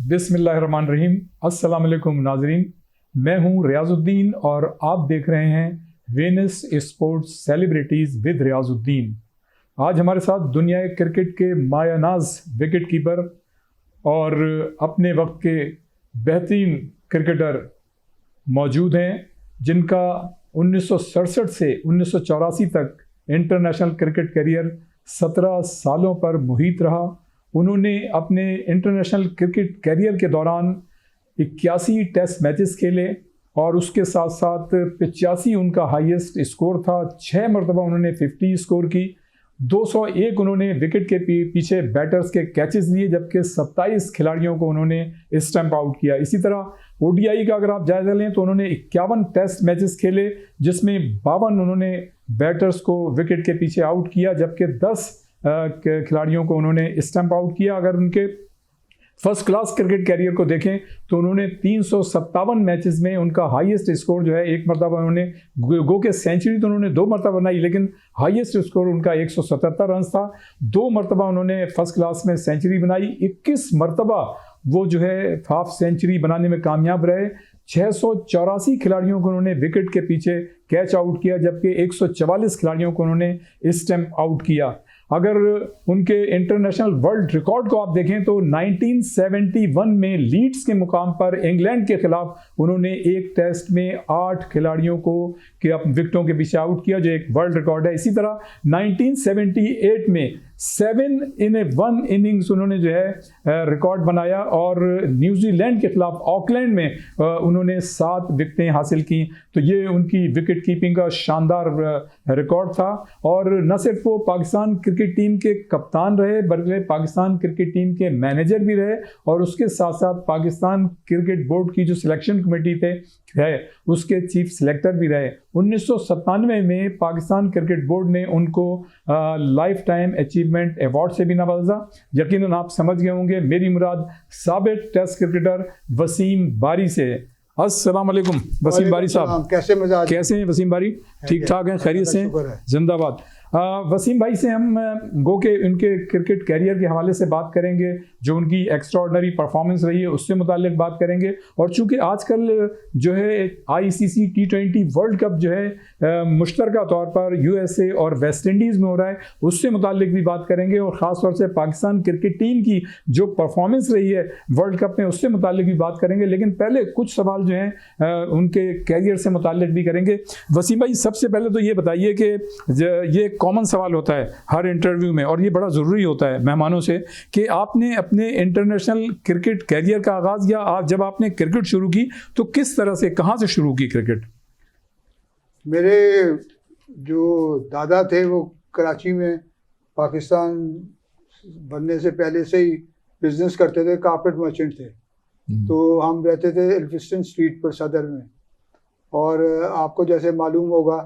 बिस्मिल्लाहिर्रहमानिर्रहीम। अस्सलाम वालेकुम नाज़रीन, मैं हूं रियाजुद्दीन और आप देख रहे हैं Venus sports celebrities with Riazuddin. आज हमारे साथ दुनिया क्रिकेट के मायानाज विकेट कीपर और अपने वक्त के बेहतरीन क्रिकेटर मौजूद हैं, जिनका 1967 से 1984 तक इंटरनेशनल क्रिकेट करियर 17 सालों पर मुहित रहा। उन्होंने अपने इंटरनेशनल क्रिकेट करियर के दौरान 81 टेस्ट मैचेस खेले और उसके साथ साथ 85 उनका हाईएस्ट स्कोर था। 6 मरतबा उन्होंने 50 स्कोर की। 201 उन्होंने विकेट के पीछे बैटर्स के कैचेस लिए, जबकि 27 खिलाड़ियों को उन्होंने स्टंप आउट किया। इसी तरह ओडीआई का अगर आप जायजा लें तो उन्होंने 51 टेस्ट मैचेस खेले, जिसमें 52 उन्होंने बैटर्स को विकेट के पीछे आउट किया, जबकि 10 खिलाड़ियों को उन्होंने स्टंप आउट किया। अगर उनके फर्स्ट क्लास क्रिकेट कैरियर को देखें तो उन्होंने 357 मैचेस में उनका हाईएस्ट स्कोर जो है, एक मरतबा उन्होंने गो के सेंचुरी तो उन्होंने 2 मरतबा बनाई, लेकिन हाईएस्ट स्कोर उनका 177 रन था। 2 मरतबा उन्होंने फर्स्ट क्लास में सेंचुरी बनाई। 21 मरतबा वो जो है हाफ सेंचुरी बनाने में कामयाब रहे। 684 खिलाड़ियों को उन्होंने विकेट के पीछे कैच आउट किया, जबकि 144 खिलाड़ियों को उन्होंने स्टंप आउट किया। अगर उनके इंटरनेशनल वर्ल्ड रिकॉर्ड को आप देखें तो 1971 में लीड्स के मुकाम पर इंग्लैंड के खिलाफ उन्होंने एक टेस्ट में 8 खिलाड़ियों को विकेटों के पीछे आउट किया, जो एक वर्ल्ड रिकॉर्ड है। इसी तरह 1978 में 7 in 1 इनिंग्स उन्होंने जो है रिकॉर्ड बनाया और न्यूजीलैंड के खिलाफ ऑकलैंड में उन्होंने 7 विकेटें हासिल की। तो ये उनकी विकेट कीपिंग का शानदार रिकॉर्ड था। और न सिर्फ वो पाकिस्तान क्रिकेट टीम के कप्तान रहे, बल्कि पाकिस्तान क्रिकेट टीम के मैनेजर भी रहे और उसके साथ साथ पाकिस्तान क्रिकेट बोर्ड की जो सिलेक्शन कमेटी है उसके चीफ सिलेक्टर भी रहे। 1997 में पाकिस्तान क्रिकेट बोर्ड ने उनको लाइफ टाइम अचीवमेंट अवार्ड से भी नवाजा। यकीनन आप समझ गए होंगे मेरी मुराद साबिक टेस्ट क्रिकेटर वसीम बारी से। अस्सलाम वालेकुम वसीम बारी साहब, कैसे हैं वसीम बारी? ठीक ठाक हैं, खैरियत से? जिंदाबाद। वसीम भाई से हम गो के उनके क्रिकेट कैरियर के हवाले से बात करेंगे, जो उनकी एक्स्ट्राऑर्डिनरी परफॉर्मेंस रही है उससे मुतालिक बात करेंगे। और चूंकि आजकल जो है आईसीसी T20 वर्ल्ड कप जो है मुश्तरका तौर पर यूएसए और वेस्ट इंडीज़ में हो रहा है, उससे मुतालिक भी बात करेंगे। और ख़ास तौर से पाकिस्तान क्रिकेट टीम की जो परफॉर्मेंस रही है वर्ल्ड कप में उससे मुतालिक भी बात करेंगे। लेकिन पहले कुछ सवाल जो हैं उनके कैरियर से मुतालिक भी करेंगे। वसीम भाई, सबसे पहले तो ये बताइए कि ये कॉमन सवाल होता है हर इंटरव्यू में और ये बड़ा ज़रूरी होता है मेहमानों से, कि आपने अपने इंटरनेशनल क्रिकेट कैरियर का आगाज़, या जब आपने क्रिकेट शुरू की तो किस तरह से, कहाँ से शुरू की क्रिकेट? मेरे जो दादा थे वो कराची में पाकिस्तान बनने से पहले से ही बिजनेस करते थे, कारपेट मर्चेंट थे। तो हम रहते थे एल्फिस्टन स्ट्रीट पर सदर में। और आपको जैसे मालूम होगा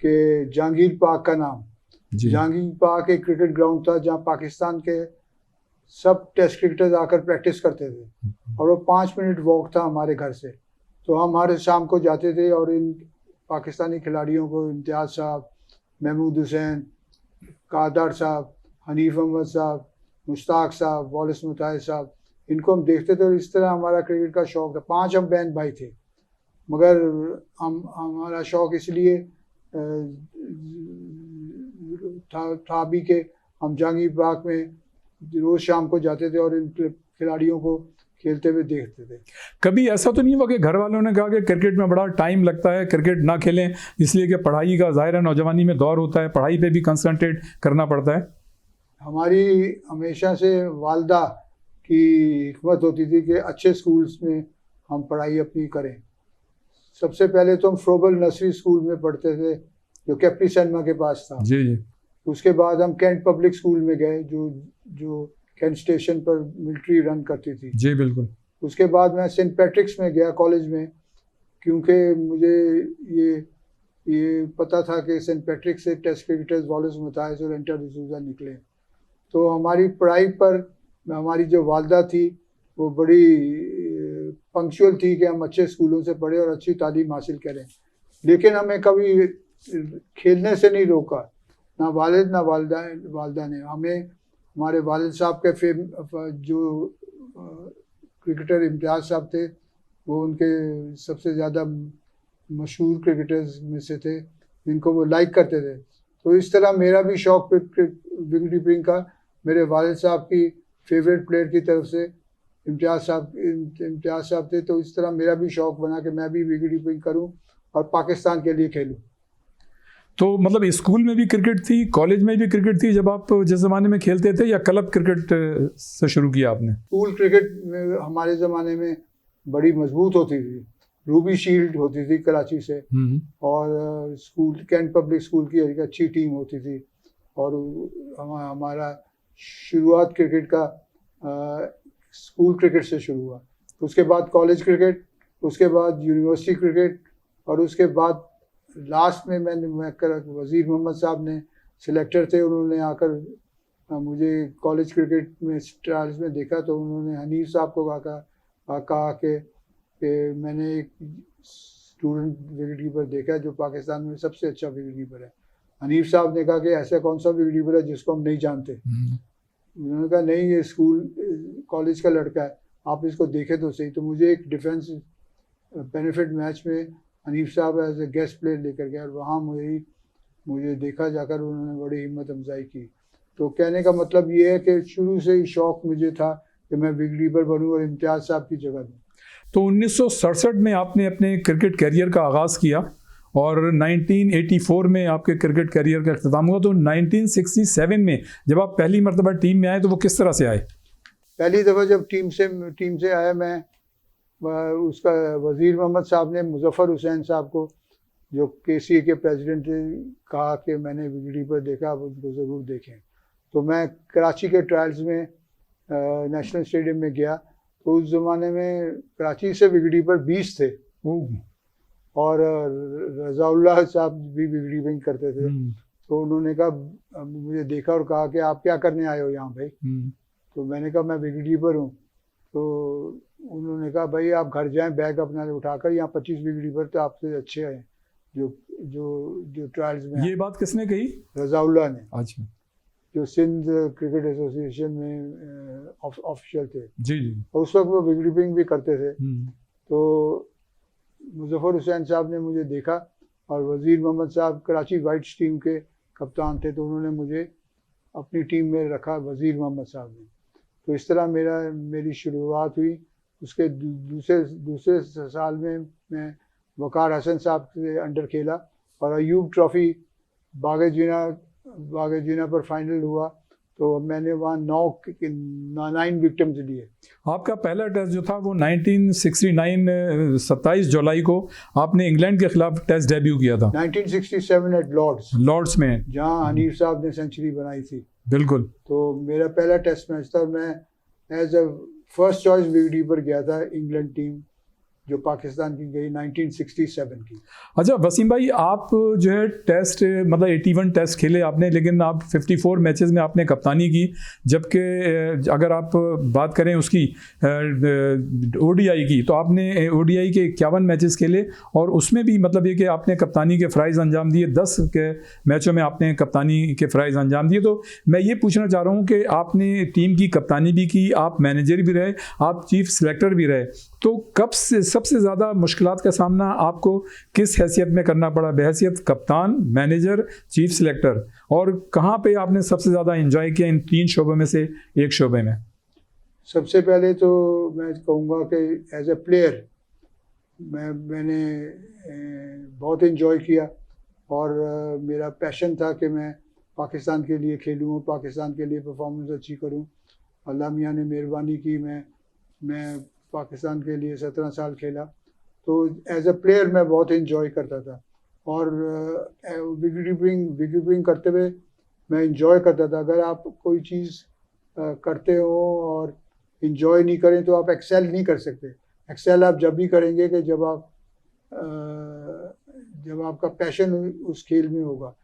कि जहांगीर पार्क का नाम, जहांगीर पार्क एक क्रिकेट ग्राउंड था जहां पाकिस्तान के सब टेस्ट क्रिकेटर्स आकर प्रैक्टिस करते थे और वो 5 मिनट वॉक था हमारे घर से। तो हम हर शाम को जाते थे और इन पाकिस्तानी खिलाड़ियों को, इम्तियाज़ साहब, महमूद हुसैन, कादर साहब, हनीफ अहमद साहब, मुश्ताक साहब, वालिस मुताहिर साहब, इनको हम देखते थे। और इस तरह हमारा क्रिकेट का शौक़ था। 5 हम बहन भाई थे, मगर हमारा शौक़ इसलिए था भी कि हम जहांगीर पार्क में रोज़ शाम को जाते थे और इन खिलाड़ियों को खेलते हुए देखते थे। कभी ऐसा तो नहीं हुआ कि घर वालों ने कहा कि क्रिकेट में बड़ा टाइम लगता है, क्रिकेट ना खेलें, इसलिए कि पढ़ाई का ज़ाहिर है नौजवानी में दौर होता है, पढ़ाई पे भी कंसंट्रेट करना पड़ता है? हमारी हमेशा से वालदा की हिकमत होती थी कि अच्छे स्कूल्स में हम पढ़ाई अपनी करें। सबसे पहले तो हम फ्रोबल नर्सरी स्कूल में पढ़ते थे जो कैप्टी सैनमा के पास था। जी जी। उसके बाद हम कैंट पब्लिक स्कूल में गए जो कैंट स्टेशन पर मिलिट्री रन करती थी। जी बिल्कुल। उसके बाद मैं सेंट पैट्रिक्स में गया कॉलेज में, क्योंकि मुझे ये पता था कि सेंट पैट्रिक्स से टेस्ट क्रिकेटर्स वालिस मुताहिर और एंटर डिसूजा निकले। तो हमारी पढ़ाई पर हमारी जो वालदा थी वो बड़ी पंक्चुअल थी कि हम अच्छे स्कूलों से पढ़े और अच्छी तालीम हासिल करें। लेकिन हमें कभी खेलने से नहीं रोका, ना वालिद ना वालदा ने हमें। हमारे वालिद साहब के जो क्रिकेटर इम्तियाज़ साहब थे, वो उनके सबसे ज़्यादा मशहूर क्रिकेटर्स में से थे जिनको वो लाइक करते थे। तो इस तरह मेरा भी शौक़ विकेट कीपिंग का मेरे वालिद साहब की फेवरेट प्लेयर की तरफ से इम्तियाज़ साहब थे, तो इस तरह मेरा भी शौक़ बना कि मैं भी विकेट कीपिंग करूं और पाकिस्तान के लिए खेलूं। तो मतलब स्कूल में भी क्रिकेट थी, कॉलेज में भी क्रिकेट थी जब आप जिस ज़माने में खेलते थे, या क्लब क्रिकेट से शुरू किया आपने? स्कूल क्रिकेट में हमारे ज़माने में बड़ी मजबूत होती थी, रूबी शील्ड होती थी कराची से, और स्कूल कैंट पब्लिक स्कूल की एक अच्छी टीम होती थी, और हमारा शुरुआत क्रिकेट का स्कूल क्रिकेट से शुरू हुआ। उसके बाद कॉलेज क्रिकेट, उसके बाद यूनिवर्सिटी क्रिकेट, और उसके बाद लास्ट में वज़ीर मोहम्मद साहब ने सिलेक्टर थे, उन्होंने आकर मुझे कॉलेज क्रिकेट में ट्रायल्स में देखा, तो उन्होंने हनीफ साहब को कहा कि मैंने एक स्टूडेंट विकेट कीपर देखा है जो पाकिस्तान में सबसे अच्छा विकेट कीपर है। हनीफ साहब ने कहा कि ऐसा कौन सा विकेट कीपर है जिसको हम नहीं जानते। उन्होंने कहा नहीं, ये स्कूल कॉलेज का लड़का है, आप इसको देखें तो सही। तो मुझे एक डिफेंस बेनिफिट मैच में हनीफ साहब एज ए गेस्ट प्लेयर लेकर गया, और वहाँ मुझे देखा जाकर उन्होंने बड़ी हिम्मत अफजाई की। तो कहने का मतलब ये है कि शुरू से ही शौक़ मुझे था कि मैं विकेट कीपर बनूँ और इम्तियाज़ साहब की जगह दूँ। तो 1967 में आपने अपने क्रिकेट कैरियर का आगाज़ किया, और 1984 में आपके क्रिकेट कैरियर का अख्ताम हुआ। तो 1967 में जब आप पहली मरतबा टीम में आए तो वो किस तरह से आए? पहली दफ़ा जब टीम से आया मैं, उसका वज़ीर मोहम्मद साहब ने मुज़फ़्फ़र हुसैन साहब को, जो KCA के प्रेसिडेंट थे, कहा कि मैंने विकेट कीपर देखा, आप उनको ज़रूर देखें। तो मैं कराची के ट्रायल्स में नेशनल स्टेडियम में गया, तो उस ज़माने में कराची से विकेट कीपर 20 थे, और रज़ाउल्लाह साहब भी विकेट कीपिंग करते थे। तो उन्होंने कहा, मुझे देखा और कहा कि आप क्या करने आए हो यहाँ भाई? तो मैंने कहा मैं विकेट कीपर हूँ। तो उन्होंने कहा भाई आप घर जाएं, बैग अपना उठाकर, यहाँ 25 विकेट कीपर तो आपसे अच्छे हैं जो ट्रायल्स में। ये बात किसने कही? रज़ाउल्लाह ने। अच्छा। जो सिंध क्रिकेट एसोसिएशन में ऑफिशियल थे। जी जी। और उस वक्त वो विकेट कीपिंग भी करते थे। तो मुज़फ़्फ़र हुसैन साहब ने मुझे देखा, और वज़ीर मोहम्मद साहब कराची वाइट्स टीम के कप्तान थे, तो उन्होंने मुझे अपनी टीम में रखा, वज़ीर मोहम्मद साहब ने। तो इस तरह मेरी शुरुआत हुई। उसके दूसरे साल में मैं वक़ार हसन साहब के अंडर खेला, और अयूब ट्रॉफ़ी बाग़े जीना पर फाइनल हुआ, तो मैंने वहाँ 9 विकेट्स लिए। आपका पहला टेस्ट जो था वो 1969 27 जुलाई को आपने इंग्लैंड के खिलाफ टेस्ट डेब्यू किया था। 1967 एट लॉर्ड्स में, जहाँ हनीफ साहब ने सेंचुरी बनाई थी। बिल्कुल। तो मेरा पहला टेस्ट मैच था, मैं as a first choice wicket keeper गया था इंग्लैंड टीम जो पाकिस्तान की गई 1967 की। अच्छा वसीम भाई, आप जो है टेस्ट मतलब 81 टेस्ट खेले आपने, लेकिन आप 54 मैचेस में आपने कप्तानी की, जबकि अगर आप बात करें उसकी ओडीआई की, तो आपने ओडीआई के 51 मैचेस खेले, और उसमें भी मतलब ये कि आपने कप्तानी के फ़राइज़ अंजाम दिए। 10 के मैचों में आपने कप्तानी के फ़राइज़ अंजाम दिए। तो मैं ये पूछना चाह रहा हूँ कि आपने टीम की कप्तानी भी की, आप मैनेजर भी रहे, आप चीफ सेलेक्टर भी रहे, तो कब से सबसे ज़्यादा मुश्किलात का सामना आपको किस हैसियत में करना पड़ा, बहैसियत कप्तान, मैनेजर, चीफ सेलेक्टर, और कहाँ पे आपने सबसे ज़्यादा एंजॉय किया इन 3 शोबों में से एक शोबे में? सबसे पहले तो मैं कहूँगा कि एज ए प्लेयर मैंने बहुत एंजॉय किया, और मेरा पैशन था कि मैं पाकिस्तान के लिए खेलूँ, पाकिस्तान के लिए परफॉर्मेंस अच्छी करूँ। अल्लाह मियाँ ने मेहरबानी की, मैं पाकिस्तान के लिए 17 साल खेला। तो एज अ प्लेयर मैं बहुत एंजॉय करता था, और विकेट कीपिंग करते हुए मैं एंजॉय करता था। अगर आप कोई चीज़ करते हो और एंजॉय नहीं करें तो आप एक्सेल नहीं कर सकते। एक्सेल आप जब भी करेंगे कि जब आपका पैशन उस खेल में होगा।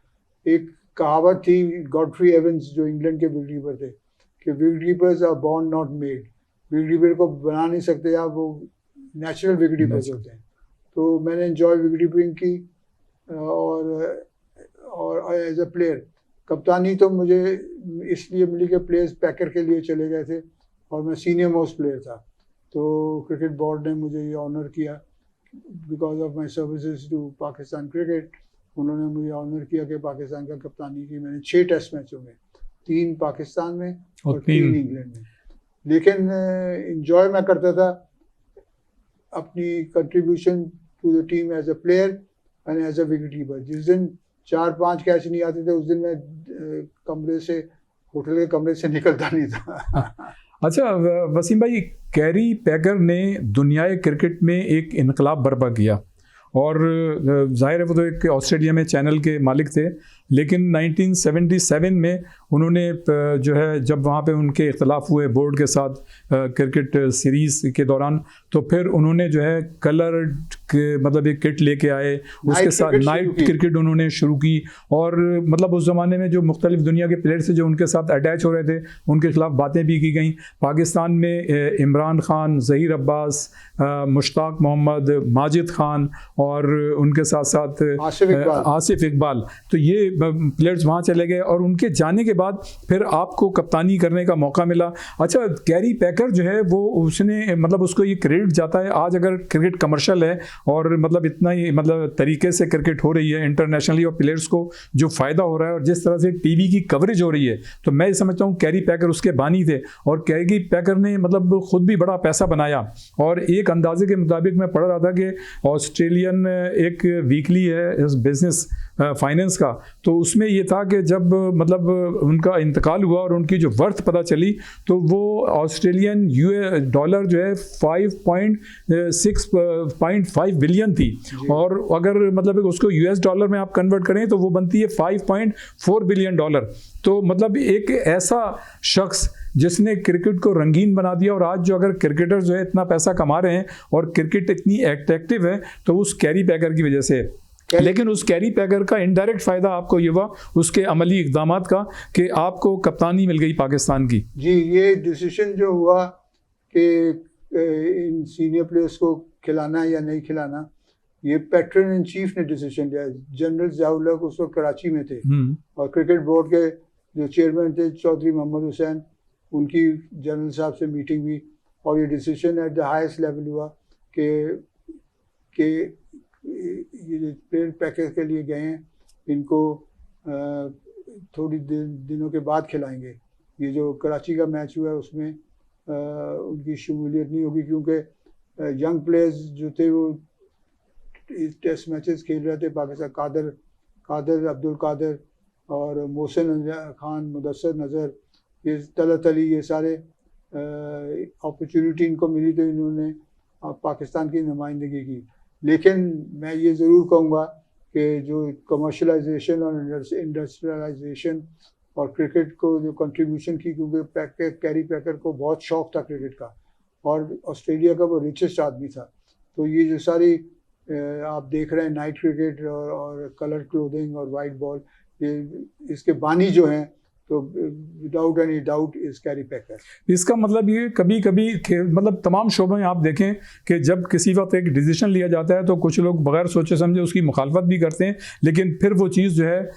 एक कहावत थी गॉडफ्री एवंस जो इंग्लैंड के विकेट कीपर थे, कि wicket keepers are born not made. Wicket keeper को बना नहीं सकते आप, वो नेचुरल विकेट कीपर्स होते हैं। तो मैंने एंजॉय विकेट कीपिंग की, और एज अ प्लेयर कप्तानी तो मुझे इसलिए मिली कि प्लेयर्स पैकर के लिए चले गए थे, और मैं सीनियर मोस्ट प्लेयर था। तो क्रिकेट बोर्ड ने मुझे ये ऑनर किया because of my services to Pakistan cricket. उन्होंने मुझे ऑनर किया कि पाकिस्तान का कप्तानी की। मैंने 6 टेस्ट मैचों में, 3 पाकिस्तान में और 3 इंग्लैंड में। लेकिन इंजॉय मैं करता था अपनी contribution to the team as a player and as a wicket keeper. जिस दिन 4-5 कैच नहीं आते थे उस दिन मैं होटल के कमरे से निकलता नहीं था। अच्छा वसीम भाई, कैरी पैकर ने दुनियाई क्रिकेट में एक इनकलाब बर्पा किया और जाहिर है वो तो एक ऑस्ट्रेलिया में चैनल के मालिक थे, लेकिन 1977 में उन्होंने जो है जब वहाँ पे उनके इख्तलाफ हुए बोर्ड के साथ क्रिकेट सीरीज़ के दौरान, तो फिर उन्होंने जो है कलर्ड मतलब एक किट लेके आए, उसके साथ नाइट क्रिकेट उन्होंने शुरू की। और मतलब उस ज़माने में जो मुख्तलिफ दुनिया के प्लेयर्स थे जो उनके साथ अटैच हो रहे थे, उनके खिलाफ बातें भी की गई। पाकिस्तान में इमरान खान, ज़हीर अब्बास, मुश्ताक मोहम्मद, माजिद खान और उनके साथ साथ आसिफ इकबाल, तो ये प्लेयर्स वहाँ चले गए और उनके जाने के बाद फिर आपको कप्तानी करने का मौका मिला। अच्छा, कैरी पैकर जो है वो उसने मतलब उसको ये क्रेडिट जाता है, आज अगर क्रिकेट कमर्शियल है और मतलब इतना ही मतलब तरीके से क्रिकेट हो रही है इंटरनेशनली और प्लेयर्स को जो फ़ायदा हो रहा है और जिस तरह से टीवी की कवरेज हो रही है, तो मैं समझता हूँ कैरी पैकर उसके बानी थे। और कैरी पैकर ने मतलब खुद भी बड़ा पैसा बनाया। और एक अंदाजे के मुताबिक मैं पढ़ रहा था कि ऑस्ट्रेलियन एक वीकली है बिजनेस फाइनेंस का, तो उसमें ये था कि जब मतलब उनका इंतकाल हुआ और उनकी जो वर्थ पता चली तो वो ऑस्ट्रेलियन डॉलर जो है 5.5 बिलियन थी। और अगर मतलब उसको यूएस डॉलर में आप कन्वर्ट करें तो वो बनती है 5.4 बिलियन डॉलर। तो मतलब एक ऐसा शख्स जिसने क्रिकेट को रंगीन बना दिया। और आज जो अगर क्रिकेटर जो है इतना पैसा कमा रहे हैं और क्रिकेट इतनी एट्रैक्टिव है तो उस कैरी पैकर की वजह से। लेकिन उस कैरी पैकर का इनडायरेक्ट फ़ायदा आपको ये हुआ उसके अमली इक़दामात का कि आपको कप्तानी मिल गई पाकिस्तान की। जी, ये डिसीजन जो हुआ कि इन सीनियर प्लेयर्स को खिलाना या नहीं खिलाना, ये पैटर्न इन चीफ ने डिसीजन लिया। जनरल ज़िया-उल हक उस वक्त कराची में थे और क्रिकेट बोर्ड के जो चेयरमैन थे चौधरी मोहम्मद हुसैन, उनकी जनरल साहब से मीटिंग हुई और ये decision at the highest level हुआ कि ये प्लेयर पैकेज के लिए गए हैं, इनको थोड़ी दिनों के बाद खिलाएंगे। ये जो कराची का मैच हुआ है उसमें उनकी शमूलियत नहीं होगी क्योंकि यंग प्लेयर्स जो थे वो टेस्ट मैचेस खेल रहे थे। पाकिस्तान कादर अब्दुल कादर और मोहसिन खान, मुदस्सर नज़र, ये तलत अली, ये सारे अपॉर्चुनिटी इनको मिली तो इन्होंने पाकिस्तान की नुमाइंदगी की। लेकिन मैं ये ज़रूर कहूँगा कि जो कमर्शलाइजेशन और इंडस्ट्रियलाइजेशन और क्रिकेट को जो कंट्रीब्यूशन की, क्योंकि कैरी पैकर को बहुत शौक़ था क्रिकेट का और ऑस्ट्रेलिया का वो रिचेस्ट आदमी था। तो ये जो सारी आप देख रहे हैं नाइट क्रिकेट और कलर क्लोथिंग और वाइट बॉल, ये इसके बानी जो हैं तो without any doubt is Kerry Packer. इसका मतलब ये कभी कभी मतलब तमाम शोबों में आप देखें कि जब किसी वक्त एक डिसीजन लिया जाता है तो कुछ लोग बगैर सोचे समझे उसकी मुखालफत भी करते हैं, लेकिन फिर वो चीज़ जो है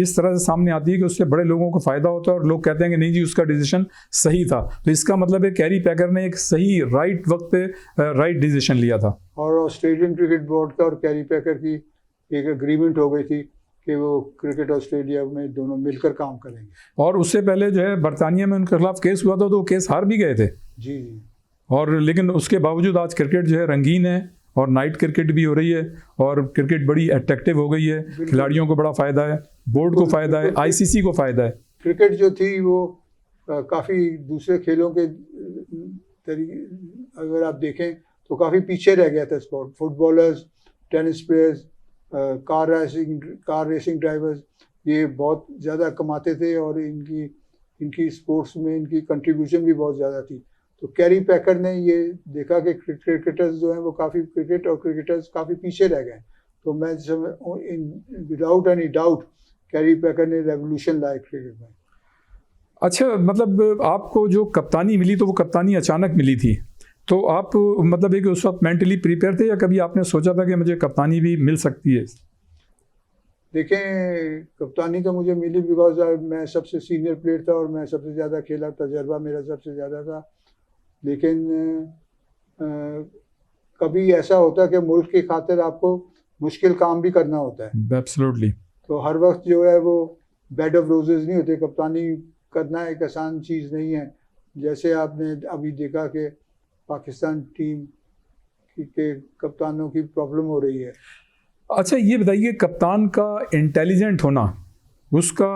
इस तरह से सामने आती है कि उससे बड़े लोगों को फ़ायदा होता है और लोग कहते हैं कि नहीं जी उसका डिसीजन सही था। तो इसका मतलब है कैरी पैकर ने एक सही राइट वक्त पे राइट डिसीजन लिया था। और ऑस्ट्रेलियन क्रिकेट बोर्ड का और कैरी पैकर की एक एग्रीमेंट हो गई थी कि वो क्रिकेट ऑस्ट्रेलिया में दोनों मिलकर काम करेंगे। और उससे पहले जो है बरतानिया में उनके खिलाफ केस हुआ था तो वो केस हार भी गए थे। जी। और लेकिन उसके बावजूद आज क्रिकेट जो है रंगीन है और नाइट क्रिकेट भी हो रही है और क्रिकेट बड़ी अट्रैक्टिव हो गई है। खिलाड़ियों को बड़ा फ़ायदा है, बोर्ड को फ़ायदा है, आईसीसी को फ़ायदा है। क्रिकेट जो थी वो काफ़ी दूसरे खेलों के तरीके अगर आप देखें तो काफ़ी पीछे रह गया था sport. Footballers, tennis players, car racing drivers, ये बहुत ज़्यादा कमाते थे और इनकी स्पोर्ट्स में इनकी कंट्रीब्यूशन भी बहुत ज़्यादा थी। तो कैरी पैकर ने ये देखा कि क्रिकेटर्स जो हैं वो क्रिकेटर्स काफ़ी पीछे रह गए। तो मैं विदाउट एनी डाउट कैरी पैकर ने रेवोल्यूशन लाया क्रिकेट में। अच्छा, मतलब आपको जो कप्तानी मिली तो वो कप्तानी अचानक मिली थी, तो आप मतलब एक उस वक्त मेंटली प्रिपेयर थे या कभी आपने सोचा था कि मुझे कप्तानी भी मिल सकती है? देखें, कप्तानी तो मुझे मिली बिकॉज मैं सबसे सीनियर प्लेयर था और मैं सबसे ज़्यादा खेला, तजर्बा मेरा सबसे ज़्यादा था। लेकिन कभी ऐसा होता है कि मुल्क की खातिर आपको मुश्किल काम भी करना होता है। एब्सोल्युटली। तो हर वक्त जो है वो बेड ऑफ रोजेज नहीं होते। कप्तानी करना एक आसान चीज़ नहीं है। जैसे आपने अभी देखा कि पाकिस्तान टीम के कप्तानों की प्रॉब्लम हो रही है। अच्छा, ये बताइए, कप्तान का इंटेलिजेंट होना, उसका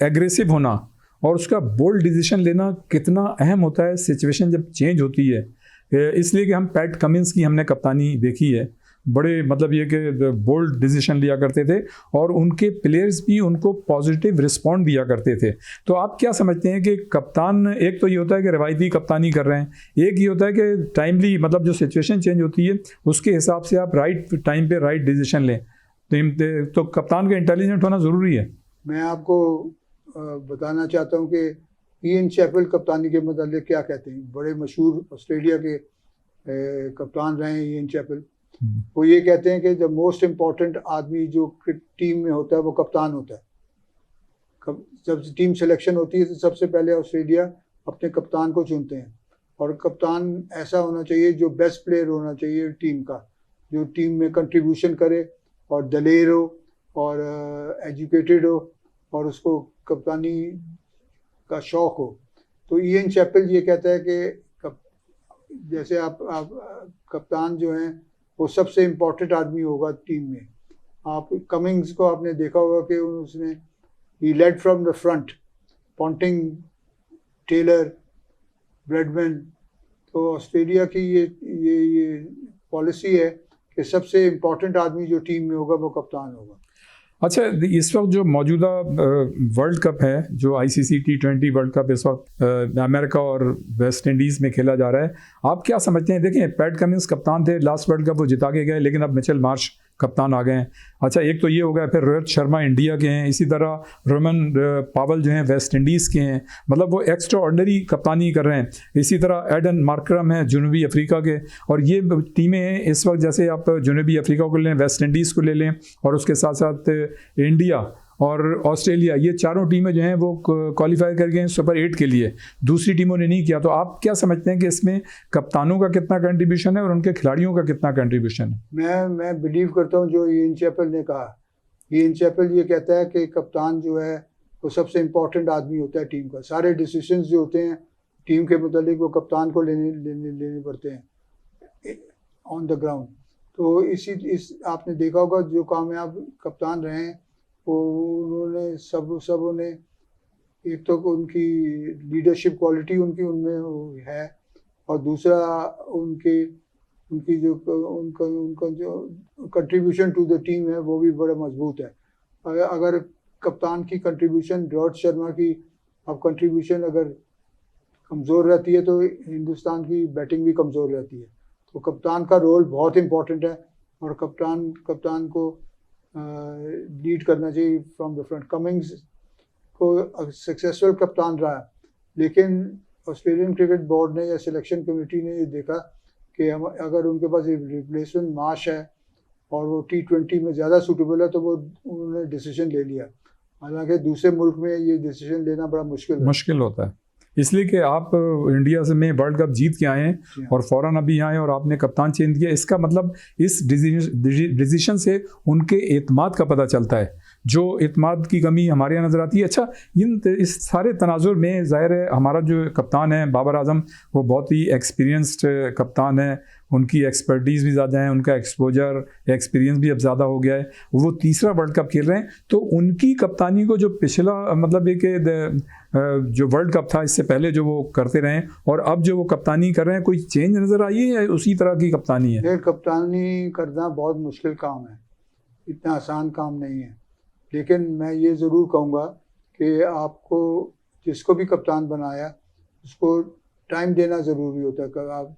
एग्रेसिव होना और उसका बोल्ड डिसीजन लेना कितना अहम होता है सिचुएशन जब चेंज होती है। इसलिए कि हम पैट कमिंस की हमने कप्तानी देखी है, बड़े मतलब ये कि बोल्ड डिसीजन लिया करते थे और उनके प्लेयर्स भी उनको पॉजिटिव रिस्पॉन्ड दिया करते थे। तो आप क्या समझते हैं कि कप्तान, एक तो ये होता है कि रवायती कप्तानी कर रहे हैं, एक ये होता है कि टाइमली मतलब जो सिचुएशन चेंज होती है उसके हिसाब से आप राइट टाइम पे राइट डिसीजन लें, तो कप्तान का इंटेलिजेंट होना ज़रूरी है। मैं आपको बताना चाहता हूँ कि इयन चैपल कप्तानी के मतलब क्या कहते हैं। बड़े मशहूर ऑस्ट्रेलिया के कप्तान रहे हैं इयन चैपल। वो ये कहते हैं कि द मोस्ट इम्पॉर्टेंट आदमी जो टीम में होता है वो कप्तान होता है। जब टीम सिलेक्शन होती है तो सबसे पहले ऑस्ट्रेलिया अपने कप्तान को चुनते हैं, और कप्तान ऐसा होना चाहिए जो बेस्ट प्लेयर होना चाहिए टीम का, जो टीम में कंट्रीब्यूशन करे और दलेर हो और एजुकेटेड हो और उसको कप्तानी का शौक़ हो। तो इयन चैपल ये कहता है कि जैसे आप कप्तान जो हैं वो सबसे इम्पोर्टेंट आदमी होगा टीम में। आप कमिंग्स को आपने देखा होगा कि उसने ही led from the front, Ponting, Taylor, Bradman. तो ऑस्ट्रेलिया की ये पॉलिसी है कि सबसे इम्पोर्टेंट आदमी जो टीम में होगा वो कप्तान होगा। अच्छा, इस वक्त जो मौजूदा वर्ल्ड कप है, जो ICC T20 वर्ल्ड कप इस वक्त अमेरिका और वेस्ट इंडीज़ में खेला जा रहा है, आप क्या समझते हैं? देखिए, पैट कमिंस कप्तान थे, लास्ट वर्ल्ड कप वो जिता के गए, लेकिन अब मिचेल मार्श कप्तान आ गए हैं। अच्छा, एक तो ये हो गया, फिर रोहित शर्मा इंडिया के हैं, इसी तरह रोमन पावल जो हैं वेस्ट इंडीज़ के हैं, मतलब वो एक्स्ट्रा ऑर्डिनरी कप्तानी कर रहे हैं। इसी तरह एडन मार्करम है जनूबी अफ्रीका के, और ये टीमें इस वक्त, जैसे आप जनूबी अफ्रीका को लें, वेस्ट इंडीज़ को ले लें और उसके साथ साथ इंडिया और ऑस्ट्रेलिया, ये चारों टीमें जो हैं वो क्वालिफाई कर गए हैं सुपर 8 के लिए, दूसरी टीमों ने नहीं किया। तो आप क्या समझते हैं कि इसमें कप्तानों का कितना कंट्रीब्यूशन है और उनके खिलाड़ियों का कितना कंट्रीब्यूशन है? मैं बिलीव करता हूँ जो इयन चैपल ने कहा। इयन चैपल ये कहता है कि कप्तान जो है वो सबसे इम्पोर्टेंट आदमी होता है टीम का। सारे डिसीजंस जो होते हैं टीम के मुतालिक वो कप्तान को लेने पड़ते हैं ऑन द ग्राउंड। तो आपने देखा होगा जो कामयाब कप्तान रहे हैं वो उन्होंने सबों ने, एक तो उनकी लीडरशिप क्वालिटी उनमें है, और दूसरा उनकी जो उनका जो कंट्रीब्यूशन टू द टीम है वो भी बड़ा मजबूत है। अगर कप्तान की कंट्रीब्यूशन, रोहित शर्मा की अब कंट्रीब्यूशन अगर कमज़ोर रहती है तो हिंदुस्तान की बैटिंग भी कमज़ोर रहती है। तो कप्तान का रोल बहुत इम्पोर्टेंट है और कप्तान को लीड करना चाहिए फ्रॉम द फ्रंट। कमिंग्स को सक्सेसफुल कप्तान रहा है, लेकिन ऑस्ट्रेलियन क्रिकेट बोर्ड ने या सिलेक्शन कमेटी ने ये देखा कि हम अगर उनके पास रिप्लेसमेंट मार्श है और वो T20 में ज़्यादा सूटेबल है तो वो उन्होंने डिसीजन ले लिया। हालांकि दूसरे मुल्क में ये डिसीजन लेना बड़ा मुश्किल होता है, इसलिए कि आप इंडिया से में वर्ल्ड कप जीत के आए हैं और फ़ौरन अभी आए और आपने कप्तान चेंज किया। इसका मतलब इस डिसीजन से उनके एतमाद का पता चलता है, जो एतमाद की कमी हमारे यहाँ नज़र आती है। अच्छा, इस सारे तनाजुर में ज़ाहिर है हमारा जो कप्तान है बाबर आजम, वो बहुत ही एक्सपीरियंस्ड कप्तान है, उनकी एक्सपर्टीज़ भी ज़्यादा है, उनका एक्सपोजर एक्सपीरियंस भी अब ज़्यादा हो गया है, वो तीसरा वर्ल्ड कप खेल रहे हैं। तो उनकी कप्तानी को जो पिछला मतलब ये कि जो वर्ल्ड कप था इससे पहले जो वो करते रहे और अब जो वो कप्तानी कर रहे हैं, कोई चेंज नज़र आई है या उसी तरह की कप्तानी है? कप्तानी करना बहुत मुश्किल काम है, इतना आसान काम नहीं है। लेकिन मैं ये ज़रूर कहूँगा कि आपको जिसको भी कप्तान बनाया उसको टाइम देना ज़रूरी होता है। आप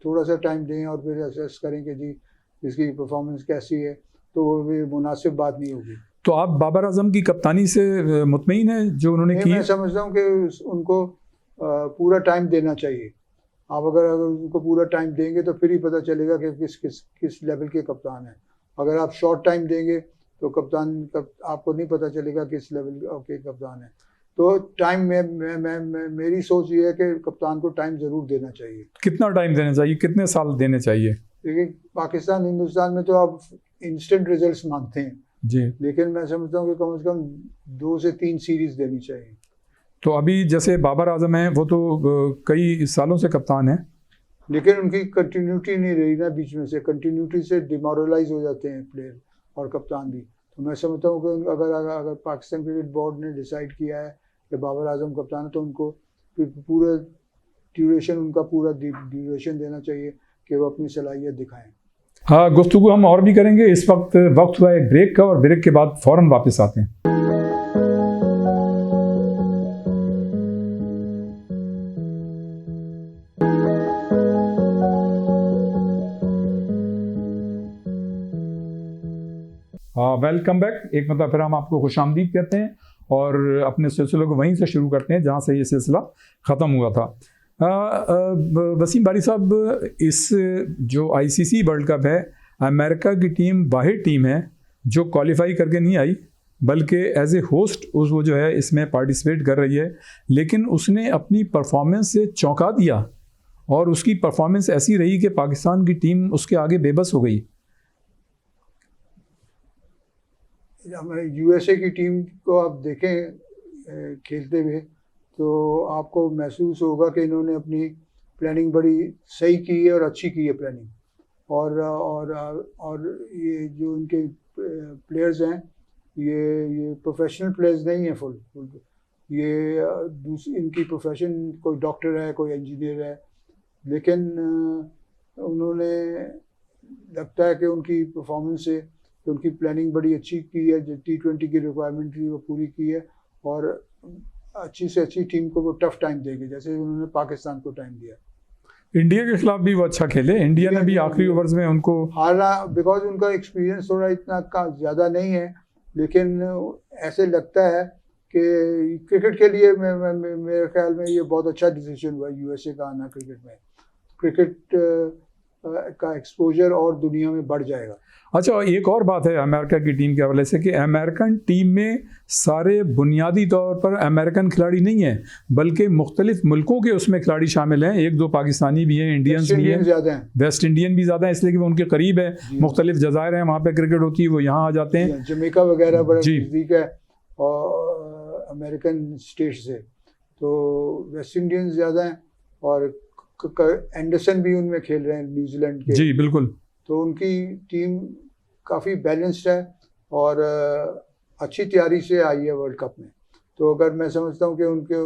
थोड़ा सा टाइम दें और फिर असेस करें कि जी इसकी परफॉर्मेंस कैसी है, तो ये मुनासिब बात नहीं होगी। तो आप बाबर आजम की कप्तानी से मुतमईन हैं जो उन्होंने की? मैं समझता हूँ कि उनको पूरा टाइम देना चाहिए। आप अगर उनको पूरा टाइम देंगे तो फिर ही पता चलेगा कि किस लेवल के कप्तान हैं। अगर आप शॉर्ट टाइम देंगे तो आपको नहीं पता चलेगा किस लेवल के कप्तान है। तो टाइम में मेरी सोच ये है कि कप्तान को टाइम ज़रूर देना चाहिए। कितना टाइम देना चाहिए, कितने साल देने चाहिए? देखिए पाकिस्तान हिंदुस्तान में तो आप इंस्टेंट रिजल्ट्स मांगते हैं जी। लेकिन मैं समझता हूँ कि कम से कम 2 से 3 सीरीज देनी चाहिए। तो अभी जैसे बाबर आजम हैं, वो तो कई सालों से कप्तान हैं, लेकिन उनकी कंटिन्यूटी नहीं रही ना, बीच में से कंटिन्यूटी से डिमोरलाइज हो जाते हैं प्लेयर और कप्तान भी। तो मैं समझता हूँ कि अगर पाकिस्तान क्रिकेट बोर्ड ने डिसाइड किया है कि बाबर आजम कप्तान है तो उनको पूरा ड्यूरेशन देना चाहिए कि वो अपनी सलाहियत दिखाएं। हाँ, गुफ्तगू हम और भी करेंगे। इस वक्त हुआ एक ब्रेक का, और ब्रेक के बाद फ़ौरन वापस आते हैं। Welcome back. एक मतलब फिर हम आपको खुशामदीद कहते हैं और अपने सिलसिले को वहीं से शुरू करते हैं जहाँ से ये सिलसिला ख़त्म हुआ था। वसीम बारी साहब, इस जो आईसीसी वर्ल्ड कप है, अमेरिका की टीम वाहिद टीम है जो क्वालिफाई करके नहीं आई, बल्कि एज ए होस्ट वो जो है इसमें पार्टिसिपेट कर रही है, लेकिन उसने अपनी परफॉर्मेंस से चौंका दिया और उसकी परफॉर्मेंस ऐसी रही कि पाकिस्तान की टीम उसके आगे बेबस हो गई। यूएसए की टीम को आप देखें खेलते हुए तो आपको महसूस होगा कि इन्होंने अपनी प्लानिंग बड़ी सही की है और अच्छी की है प्लानिंग। और ये जो इनके प्लेयर्स हैं ये प्रोफेशनल प्लेयर्स नहीं हैं फुल। ये दूसरी इनकी प्रोफेशन, कोई डॉक्टर है, कोई इंजीनियर है, लेकिन उन्होंने लगता है कि उनकी परफॉर्मेंस से उनकी प्लानिंग बड़ी अच्छी की है, जो T20 की रिक्वायरमेंट थी वो पूरी की है और अच्छी से अच्छी टीम को वो टफ टाइम देंगे, जैसे उन्होंने पाकिस्तान को टाइम दिया। इंडिया के खिलाफ भी वो अच्छा खेले, इंडिया ने भी आखिरी ओवर्स में उनको हारा, बिकॉज उनका एक्सपीरियंस थोड़ा इतना ज़्यादा नहीं है, लेकिन ऐसे लगता है कि क्रिकेट के लिए मेरे ख्याल में ये बहुत अच्छा डिसीजन हुआ यूएसए का आना। क्रिकेट में क्रिकेट का एक्सपोजर और दुनिया में बढ़ जाएगा। अच्छा, एक और बात है अमेरिका की टीम के हवाले से कि अमेरिकन टीम में सारे बुनियादी तौर पर अमेरिकन खिलाड़ी नहीं हैं, बल्कि मुख्तलिफ मुल्कों के उसमें खिलाड़ी शामिल हैं। 1-2 पाकिस्तानी भी हैं, इंडियंस भी हैं, वेस्ट इंडियन भी ज़्यादा है, इसलिए कि वो उनके करीब है। मुख्तलिफ जज़ायर हैं वहाँ पे क्रिकेट होती है, वो यहाँ आ जाते हैं। जमैका वगैरह बड़ा नज़दीक है और अमेरिकन स्टेट से, तो वेस्ट इंडियन ज़्यादा हैं और एंडरसन भी उनमें खेल रहे हैं न्यूजीलैंड के। जी बिल्कुल। तो उनकी टीम काफ़ी बैलेंस्ड है और अच्छी तैयारी से आई है वर्ल्ड कप में। तो अगर मैं समझता हूँ कि उनके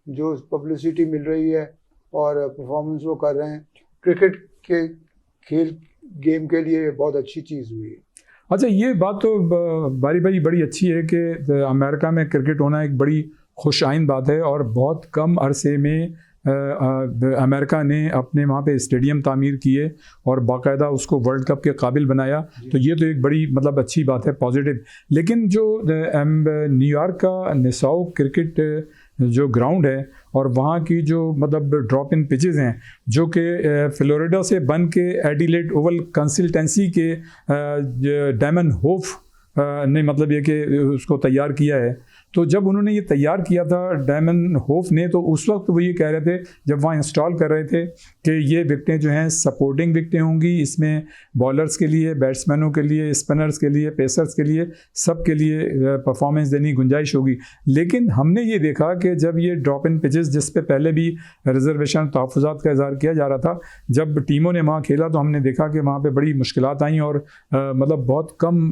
जो पब्लिसिटी मिल रही है और परफॉर्मेंस वो कर रहे हैं, क्रिकेट के गेम के लिए बहुत अच्छी चीज़ हुई है। अच्छा, ये बात तो बारी बारी बड़ी अच्छी है कि अमेरिका में क्रिकेट होना एक बड़ी खुशाइन बात है और बहुत कम अरसे में अमेरिका ने अपने वहाँ पे स्टेडियम तामीर किए और बाकायदा उसको वर्ल्ड कप के काबिल बनाया। तो ये तो एक बड़ी मतलब अच्छी बात है, पॉजिटिव। लेकिन जो न्यूयॉर्क का निसाओ क्रिकेट जो ग्राउंड है और वहाँ की जो मतलब ड्रॉप इन पिचेस हैं, जो कि फ्लोरिडा से बन के एडिलेड ओवल कंसल्टेंसी के डायमंड होफ ने मतलब ये कि उसको तैयार किया है। तो जब उन्होंने ये तैयार किया था डायमंड होफ ने, तो उस वक्त वो ये कह रहे थे जब वहाँ इंस्टॉल कर रहे थे कि ये विकटें जो हैं सपोर्टिंग विकटें होंगी, इसमें बॉलर्स के लिए, बैट्समैनों के लिए, स्पिनर्स के लिए, पेसर्स के लिए, सब के लिए परफॉर्मेंस देने की गुंजाइश होगी। लेकिन हमने ये देखा कि जब ये ड्रॉप इन पिचेस, जिस पे पहले भी रिजर्वेशन तहफ़्फ़ुज़ात का इज़हार किया जा रहा था, जब टीमों ने वहाँ खेला तो हमने देखा कि वहाँ पर बड़ी मुश्किलात आई और मतलब बहुत कम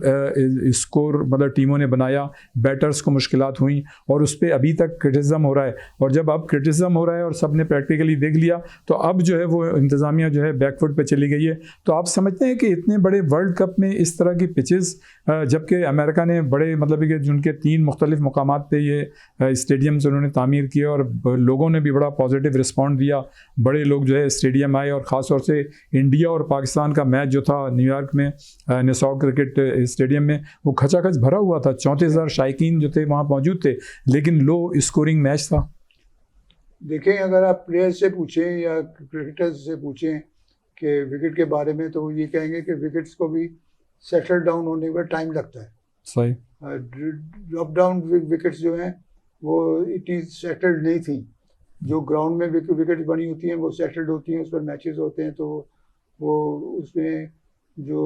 स्कोर मतलब टीमों ने बनाया, बैटर्स को मुश्किलात हुई और उस पर अभी तक क्रिटिसिज्म हो रहा है। और जब अब क्रिटिसिज्म हो रहा है और सब ने प्रैक्टिकली देख लिया, तो अब जो है वो इंतज़ामिया जो है बैकफुट पे चली गई है। तो आप समझते हैं कि इतने बड़े वर्ल्ड कप में इस तरह की पिचेस, जबकि अमेरिका ने बड़े मतलब कि जिनके 3 मुख्तलिफ मकामात पे ये स्टेडियम्स उन्होंने तामीर किए और लोगों ने भी बड़ा पॉजिटिव रिस्पॉन्ड दिया, बड़े लोग जो है स्टेडियम आए और ख़ास तौर से इंडिया और पाकिस्तान का मैच जो था न्यूयॉर्क में निसाओ क्रिकेट स्टेडियम में, वो खचाखच भरा हुआ था। 34,000 शायकीन जो थे वहाँ मौजूद थे, लेकिन लो स्कोरिंग मैच था। देखें, अगर आप प्लेयर से पूछें या क्रिकेटर्स से पूछें कि विकेट के बारे में, तो ये कहेंगे कि विकेट्स को भी सेटल डाउन होने में टाइम लगता है। सही। ड्रॉप डाउन विकेट्स जो हैं वो इतनी सेटल्ड नहीं थी। जो ग्राउंड में विकेट बनी होती हैं वो सेटल्ड होती हैं, उस पर मैचेस होते हैं, तो वो उसमें जो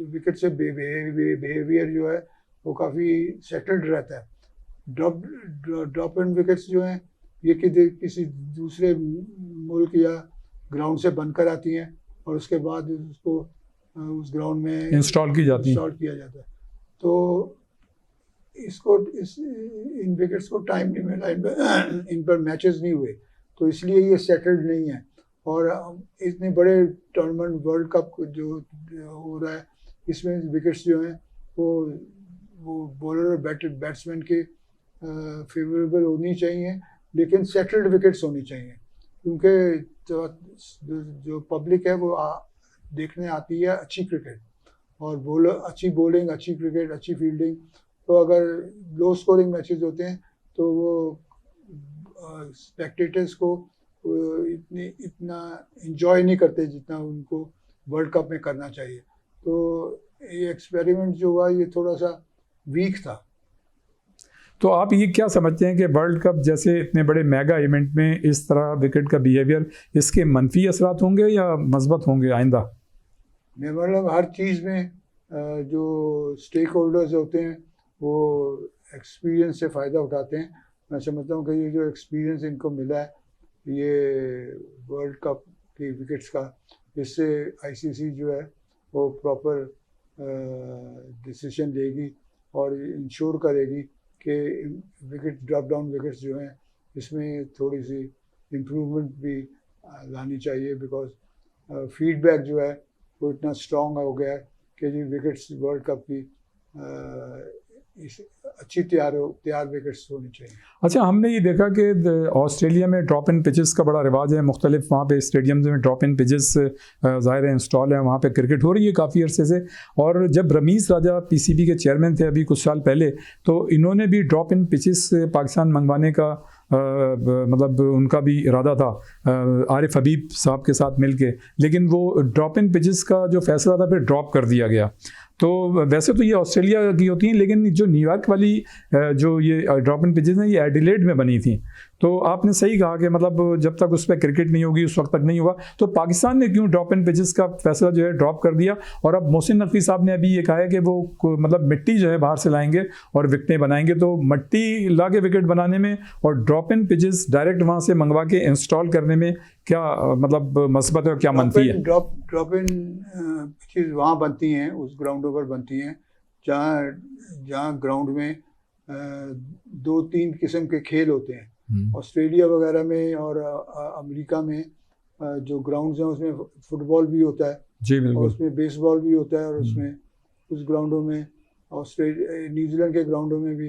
विकेट से बिहेवियर जो है वो काफ़ी सेटल्ड रहता है। ड्रॉप एंड विकेट्स जो हैं ये किसी दूसरे मुल्क या ग्राउंड से बनकर आती हैं और उसके बाद उसको उस ग्राउंड में इंस्टॉल किया जाता है। तो इन विकेट्स को टाइम नहीं मिला, इन पर मैचेस नहीं हुए, तो इसलिए ये सेटल्ड नहीं है। और इतने बड़े टूर्नामेंट वर्ल्ड कप जो हो रहा है इसमें विकेट्स जो हैं वो बॉलर और बैट्समैन के फेवरेबल होनी चाहिए, लेकिन सेटल्ड विकेट्स होनी चाहिए, क्योंकि जो पब्लिक है वो देखने आती है अच्छी क्रिकेट और बॉलर अच्छी बॉलिंग, अच्छी क्रिकेट, अच्छी फील्डिंग। तो अगर लो स्कोरिंग मैचेस होते हैं तो वो स्पेक्टेटर्स को इतना एंजॉय नहीं करते जितना उनको वर्ल्ड कप में करना चाहिए। तो ये एक्सपेरिमेंट जो हुआ ये थोड़ा सा वीक था। तो आप ये क्या समझते हैं कि वर्ल्ड कप जैसे इतने बड़े मेगा इवेंट में इस तरह विकेट का बिहेवियर, इसके मनफी असरात होंगे या मस्बत होंगे आइंदा? मैं मतलब हर चीज़ में जो स्टेक होल्डर्स होते हैं वो एक्सपीरियंस से फ़ायदा उठाते हैं। मैं समझता हूँ कि ये जो एक्सपीरियंस इनको मिला है ये वर्ल्ड कप की विकेट्स का, इससे आईसीसी जो है वो प्रॉपर डिसीजन लेगी और इंश्योर करेगी कि विकेट ड्रॉप डाउन विकेट्स जो हैं इसमें थोड़ी सी इम्प्रूवमेंट भी लानी चाहिए, बिकॉज फीडबैक जो है वो इतना स्ट्रॉन्ग हो गया है कि जी विकेट्स वर्ल्ड कप की अच्छी तैयार विकेट्स होनी चाहिए। अच्छा, हमने ये देखा कि ऑस्ट्रेलिया में ड्रॉप इन पिचेस का बड़ा रिवाज है, मुख्तलिफ वहाँ पे स्टेडियम्स में ड्रॉप इन पिचेस ज़ाहिर है इंस्टॉल है, वहाँ पे क्रिकेट हो रही है काफ़ी अरसे से। और जब रमीज़ राजा पीसीबी के चेयरमैन थे अभी कुछ साल पहले, तो इन्होंने भी ड्रॉप इन पिचेस पाकिस्तान मंगवाने का मतलब उनका भी इरादा था आरिफ हबीब साहब के साथ मिलके, लेकिन वो ड्रॉप इन पिचेस का जो फैसला था फिर ड्रॉप कर दिया गया। तो वैसे तो ये ऑस्ट्रेलिया की होती हैं, लेकिन जो न्यूयॉर्क वाली जो ये ड्रॉप इन पिचेस हैं ये एडिलेड में बनी थी। तो आपने सही कहा कि मतलब जब तक उस पर क्रिकेट नहीं होगी उस वक्त तक नहीं होगा। तो पाकिस्तान ने क्यों ड्रॉप इन पिचेस का फैसला जो है ड्रॉप कर दिया? और अब मोहसिन नकवी साहब ने अभी ये कहा है कि वो मतलब मिट्टी जो है बाहर से लाएंगे और विकेटें बनाएंगे। तो मिट्टी ला के विकेट बनाने में और ड्रॉप इन पिचेस डायरेक्ट वहाँ से मंगवा के इंस्टॉल करने में क्या मतलब मस्बत है और क्या मनफी है? ड्रॉप इन पिचेस वहाँ बनती हैं, उस ग्राउंडों पर बनती हैं जहाँ ग्राउंड में 2-3 किस्म के खेल होते हैं। ऑस्ट्रेलिया वगैरह में और अमेरिका में जो ग्राउंड्स हैं उसमें फुटबॉल भी होता है जी बिल्कुल, और उसमें बेसबॉल भी होता है, और उसमें उस ग्राउंडों में न्यूजीलैंड के ग्राउंडों में भी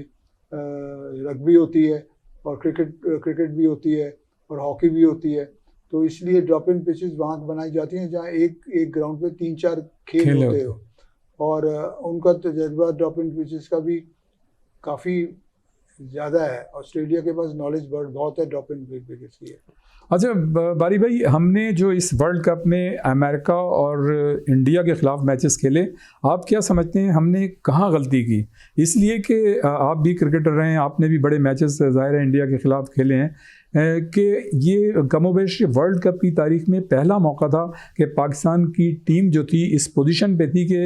रग्बी होती है और क्रिकेट भी होती है और हॉकी भी होती है। तो इसलिए ड्रॉप इन पिचेस वहाँ बनाई जाती हैं जहाँ एक ग्राउंड पे 3-4 खेल होते हो, और उनका तजर्बा ड्रॉप इन पिचेस का भी काफ़ी ज़्यादा है। ऑस्ट्रेलिया के पास नॉलेज बहुत है ड्रॉप इन विकेट्स की है। अच्छा बारी भाई, हमने जो इस वर्ल्ड कप में अमेरिका और इंडिया के ख़िलाफ़ मैचेस खेले, आप क्या समझते हैं हमने कहाँ गलती की? इसलिए कि आप भी क्रिकेटर रहे हैं, आपने भी बड़े मैचेस ज़ाहिर है इंडिया के ख़िलाफ़ खेले हैं, कि ये कमोबेश वर्ल्ड कप की तारीख में पहला मौका था कि पाकिस्तान की टीम जो थी इस पोजीशन पे थी कि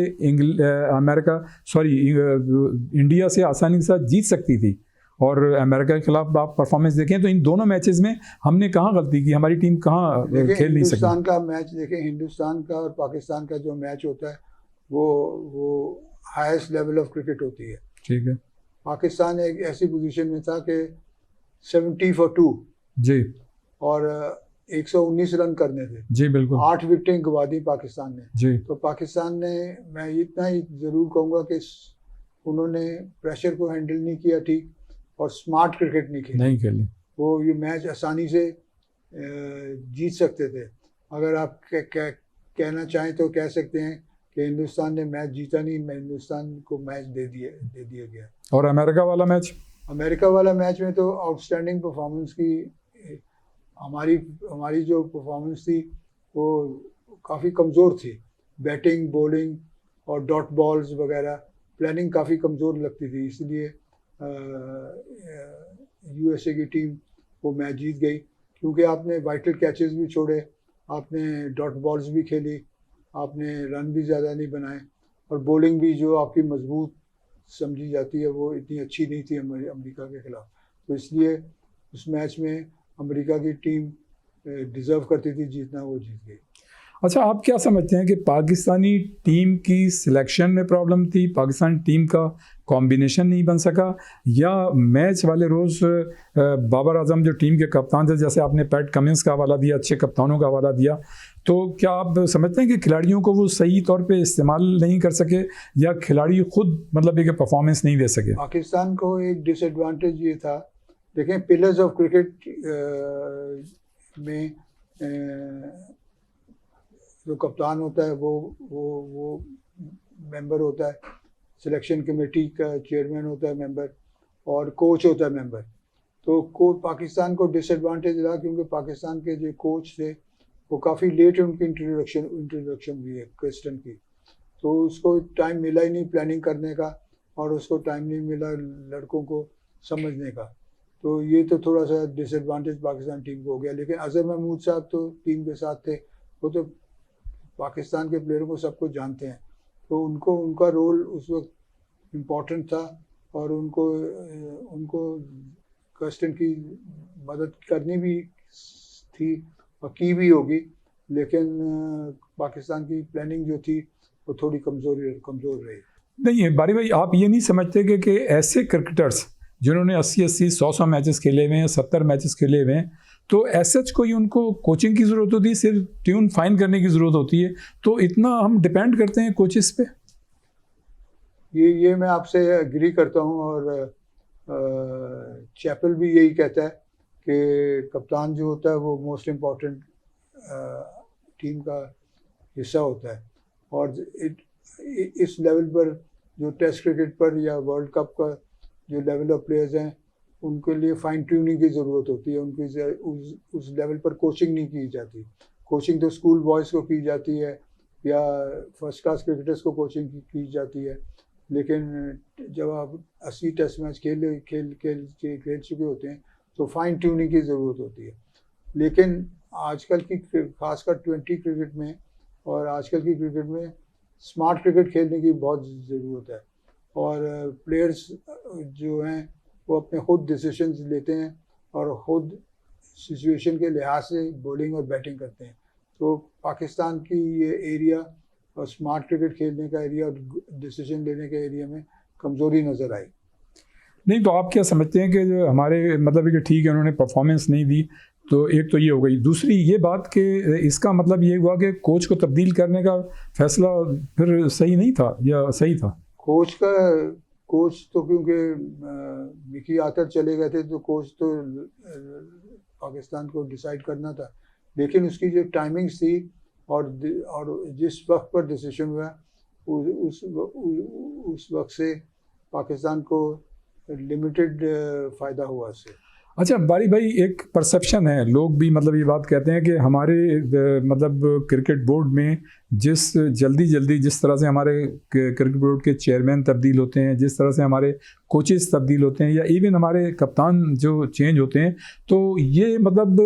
इंडिया से आसानी के साथ जीत सकती थी। और अमेरिका के खिलाफ आप परफॉर्मेंस देखें तो इन दोनों मैचेस में हमने कहाँ गलती की, हमारी टीम कहाँ खेल नहीं सकी? हिंदुस्तान का मैच देखें, हिंदुस्तान का और पाकिस्तान का जो मैच होता है वो हाईएस्ट लेवल ऑफ क्रिकेट होती है। ठीक है। पाकिस्तान एक ऐसी पोजीशन में था कि 70 for 2 जी, और 119 रन करने थे। जी बिल्कुल, 8 विकेटें गंवा दी पाकिस्तान ने। जी। तो पाकिस्तान ने, मैं इतना ही ज़रूर कहूँगा कि उन्होंने प्रेशर को हैंडल नहीं किया ठीक, और स्मार्ट क्रिकेट नहीं खेली। वो ये मैच आसानी से जीत सकते थे। अगर आप कहना चाहें तो कह सकते हैं कि हिंदुस्तान ने मैच जीता नहीं, हिंदुस्तान को मैच दे दिया गया। और अमेरिका वाला मैच में तो आउटस्टैंडिंग परफॉर्मेंस की हमारी जो परफॉर्मेंस थी वो काफ़ी कमज़ोर थी। बैटिंग, बॉलिंग और डॉट बॉल्स वगैरह प्लानिंग काफ़ी कमज़ोर लगती थी, इसलिए यूएसए की टीम वो मैच जीत गई, क्योंकि आपने वाइटल कैचेस भी छोड़े, आपने डॉट बॉल्स भी खेली, आपने रन भी ज़्यादा नहीं बनाए, और बॉलिंग भी जो आपकी मजबूत समझी जाती है वो इतनी अच्छी नहीं थी अमेरिका के खिलाफ। तो इसलिए उस मैच में अमेरिका की टीम डिज़र्व करती थी जीतना, वो जीत गई। अच्छा, आप क्या समझते हैं कि पाकिस्तानी टीम की सिलेक्शन में प्रॉब्लम थी, पाकिस्तान टीम का कॉम्बिनेशन नहीं बन सका, या मैच वाले रोज़ बाबर आजम जो टीम के कप्तान थे, जैसे आपने पैट कमिंस का हवाला दिया, अच्छे कप्तानों का हवाला दिया, तो क्या आप समझते हैं कि खिलाड़ियों को वो सही तौर पे इस्तेमाल नहीं कर सके, या खिलाड़ी खुद मतलब एक परफॉर्मेंस नहीं दे सके? पाकिस्तान को एक डिसएडवांटेज ये था, देखें पिलर्स ऑफ क्रिकेट में जो कप्तान होता है वो मेंबर होता है, सिलेक्शन कमेटी का चेयरमैन होता है मेंबर, और कोच होता है मेंबर। तो पाकिस्तान को डिसएडवांटेज रहा, क्योंकि पाकिस्तान के जो कोच थे वो काफ़ी लेट उनकी इंट्रोडक्शन हुई है क्रिस्टन की, तो उसको टाइम मिला ही नहीं प्लानिंग करने का, और उसको टाइम नहीं मिला लड़कों को समझने का। तो ये तो थोड़ा सा डिसएडवांटेज पाकिस्तान टीम को हो गया। लेकिन अजहर महमूद साहब तो टीम के साथ थे, वो तो पाकिस्तान के प्लेयरों को सब कुछ जानते हैं, तो उनका रोल उस वक्त इम्पोर्टेंट था, और उनको क्रिस्टन की मदद करनी भी थी और की भी होगी। लेकिन पाकिस्तान की प्लानिंग जो थी वो थोड़ी कमज़ोर रही। नहीं बारी भाई, आप ये नहीं समझते कि ऐसे क्रिकेटर्स जिन्होंने 80-80, 100-100 मैचेस खेले हुए हैं, 70 मैचेस खेले हुए हैं, तो ऐसे कोई उनको कोचिंग की ज़रूरत होती है, सिर्फ ट्यून फाइन करने की ज़रूरत होती है, तो इतना हम डिपेंड करते हैं कोचेस पे? ये मैं आपसे एग्री करता हूँ, और चैपल भी यही कहता है कि कप्तान जो होता है वो मोस्ट इम्पॉर्टेंट टीम का हिस्सा होता है, और इस लेवल पर जो टेस्ट क्रिकेट पर या वर्ल्ड कप का जो लेवल ऑफ प्लेयर्स हैं उनके लिए फाइन ट्यूनिंग की ज़रूरत होती है। उनकी उस लेवल पर कोचिंग नहीं की जाती। कोचिंग तो स्कूल बॉयज़ को की जाती है, या फर्स्ट क्लास क्रिकेटर्स को कोचिंग की जाती है, लेकिन जब आप 80 टेस्ट मैच खेल चुके होते हैं तो फाइन ट्यूनिंग की ज़रूरत होती है। लेकिन आजकल की खासकर 20 क्रिकेट में और आजकल की क्रिकेट में स्मार्ट क्रिकेट खेलने की बहुत ज़रूरत है, और प्लेयर्स जो हैं वो अपने खुद डिसीजंस लेते हैं और ख़ुद सिचुएशन के लिहाज से बॉलिंग और बैटिंग करते हैं। तो पाकिस्तान की ये एरिया और स्मार्ट क्रिकेट खेलने का एरिया और डिसीजन लेने के एरिया में कमज़ोरी नज़र आई। नहीं, तो आप क्या समझते हैं कि जो हमारे मतलब कि ठीक है उन्होंने परफॉर्मेंस नहीं दी, तो एक तो ये हो गई, दूसरी ये बात कि इसका मतलब ये हुआ कि कोच को तब्दील करने का फैसला फिर सही नहीं था या सही था? कोच तो क्योंकि मिकी आर्चर चले गए थे, तो कोच तो पाकिस्तान को डिसाइड करना था, लेकिन उसकी जो टाइमिंग्स थी और जिस वक्त पर डिसीजन हुआ उस वक्त से पाकिस्तान को लिमिटेड फ़ायदा हुआ उससे। अच्छा बारी भाई, एक परसेप्शन है, लोग भी मतलब ये बात कहते हैं कि हमारे मतलब क्रिकेट बोर्ड में जिस तरह से हमारे क्रिकेट बोर्ड के चेयरमैन तब्दील होते हैं, जिस तरह से हमारे कोचेस तब्दील होते हैं, या इवन हमारे कप्तान जो चेंज होते हैं, तो ये मतलब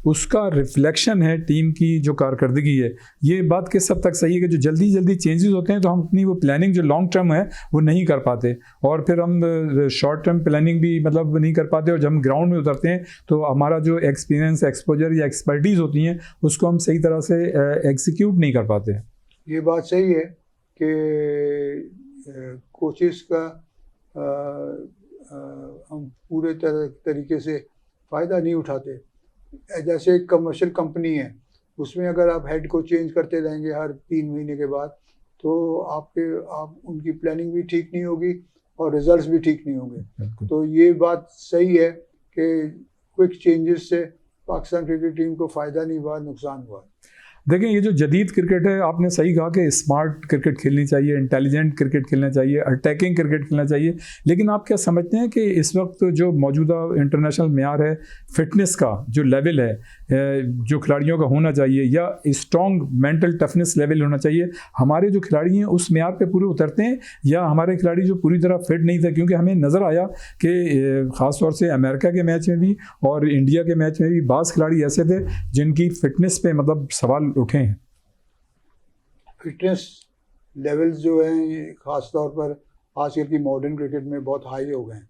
उसका रिफ्लेक्शन है टीम की जो कारकर्दगी है। ये बात किस हद तक सही है कि जो जल्दी चेंजेस होते हैं तो हम अपनी वो प्लानिंग जो लॉन्ग टर्म है वो नहीं कर पाते, और फिर हम शॉर्ट टर्म प्लानिंग भी मतलब नहीं कर पाते, और जब हम ग्राउंड में उतरते हैं तो हमारा जो एक्सपीरियंस, एक्सपोजर या एक्सपर्टीज़ होती हैं उसको हम सही तरह से एग्जीक्यूट नहीं कर पाते। ये बात सही है कि कोचेस का हम पूरे तरीके से फ़ायदा नहीं उठाते। जैसे एक कमर्शियल कंपनी है, उसमें अगर आप हेड को चेंज करते रहेंगे हर 3 महीने के बाद, तो आप उनकी प्लानिंग भी ठीक नहीं होगी और रिजल्ट्स भी ठीक नहीं होंगे। तो ये बात सही है कि क्विक चेंजेस से पाकिस्तान क्रिकेट टीम को फ़ायदा नहीं हुआ, नुकसान हुआ। देखें, ये जो जदीद क्रिकेट है, आपने सही कहा कि स्मार्ट क्रिकेट खेलनी चाहिए, इंटेलिजेंट क्रिकेट खेलना चाहिए, अटैकिंग क्रिकेट खेलना चाहिए, लेकिन आप क्या समझते हैं कि इस वक्त जो मौजूदा इंटरनेशनल मेयार है फिटनेस का, जो लेवल है जो खिलाड़ियों का होना चाहिए, या स्ट्रॉन्ग मेंटल टफनेस लेवल होना चाहिए, हमारे जो खिलाड़ी हैं उस मेयार पे पूरे उतरते हैं, या हमारे खिलाड़ी जो पूरी तरह फिट नहीं थे? क्योंकि हमें नज़र आया कि ख़ास तौर से अमेरिका के मैच में भी और इंडिया के मैच में भी बाज़ खिलाड़ी ऐसे थे जिनकी फिटनेस पे मतलब सवाल उठे हैं। फिटनेस लेवल्स जो हैं ये ख़ास तौर पर आजकल की मॉडर्न क्रिकेट में बहुत हाई हो गए हैं।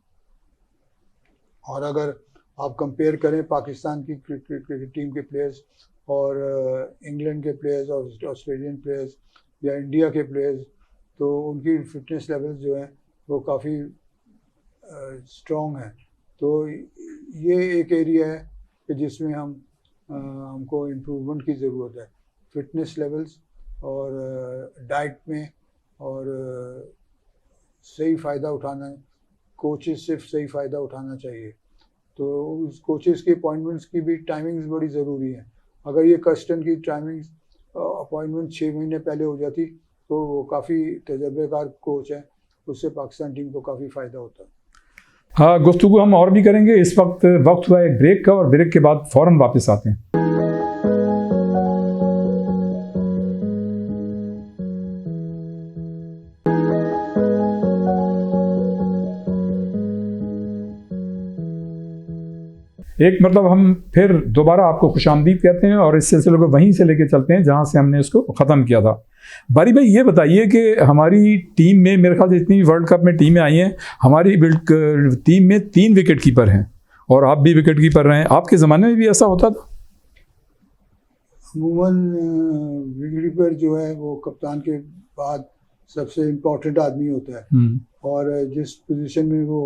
और अगर आप कंपेयर करें पाकिस्तान की क्रिकेट टीम के प्लेयर्स और इंग्लैंड के प्लेयर्स और ऑस्ट्रेलियन प्लेयर्स या इंडिया के प्लेयर्स, तो उनकी फिटनेस लेवल्स जो हैं वो काफ़ी स्ट्रॉन्ग हैं। तो ये एक एरिया है कि जिसमें हमको इम्प्रूवमेंट की ज़रूरत है, फिटनेस लेवल्स और डाइट में, और सही फ़ायदा उठाना, कोचेस से सही फ़ायदा उठाना चाहिए। तो उस कोचेस की अपॉइंटमेंट्स की भी टाइमिंग्स बड़ी ज़रूरी हैं। अगर ये कस्टन की टाइमिंग्स अपॉइंटमेंट 6 महीने पहले हो जाती तो वो काफ़ी तजर्बेकार कोच हैं, उससे पाकिस्तान टीम को काफ़ी फ़ायदा होता। हाँ, गुफ्तगू हम और भी करेंगे। इस वक्त हुआ है एक ब्रेक का, और ब्रेक के बाद फ़ौरन वापस आते हैं। एक मतलब हम फिर दोबारा आपको खुशामदीद कहते हैं और इस सिलसिले को वहीं से लेके चलते हैं जहां से हमने इसको ख़त्म किया था। बारी भाई, ये बताइए कि हमारी टीम में, मेरे ख्याल से जितनी वर्ल्ड कप में टीमें आई हैं, हमारी टीम में 3 विकेट कीपर हैं, और आप भी विकेट कीपर रहे हैं। आपके ज़माने में भी ऐसा होता था? अमूमन विकेट कीपर जो है वो कप्तान के बाद सबसे इम्पोर्टेंट आदमी होता है, और जिस पोजीशन में वो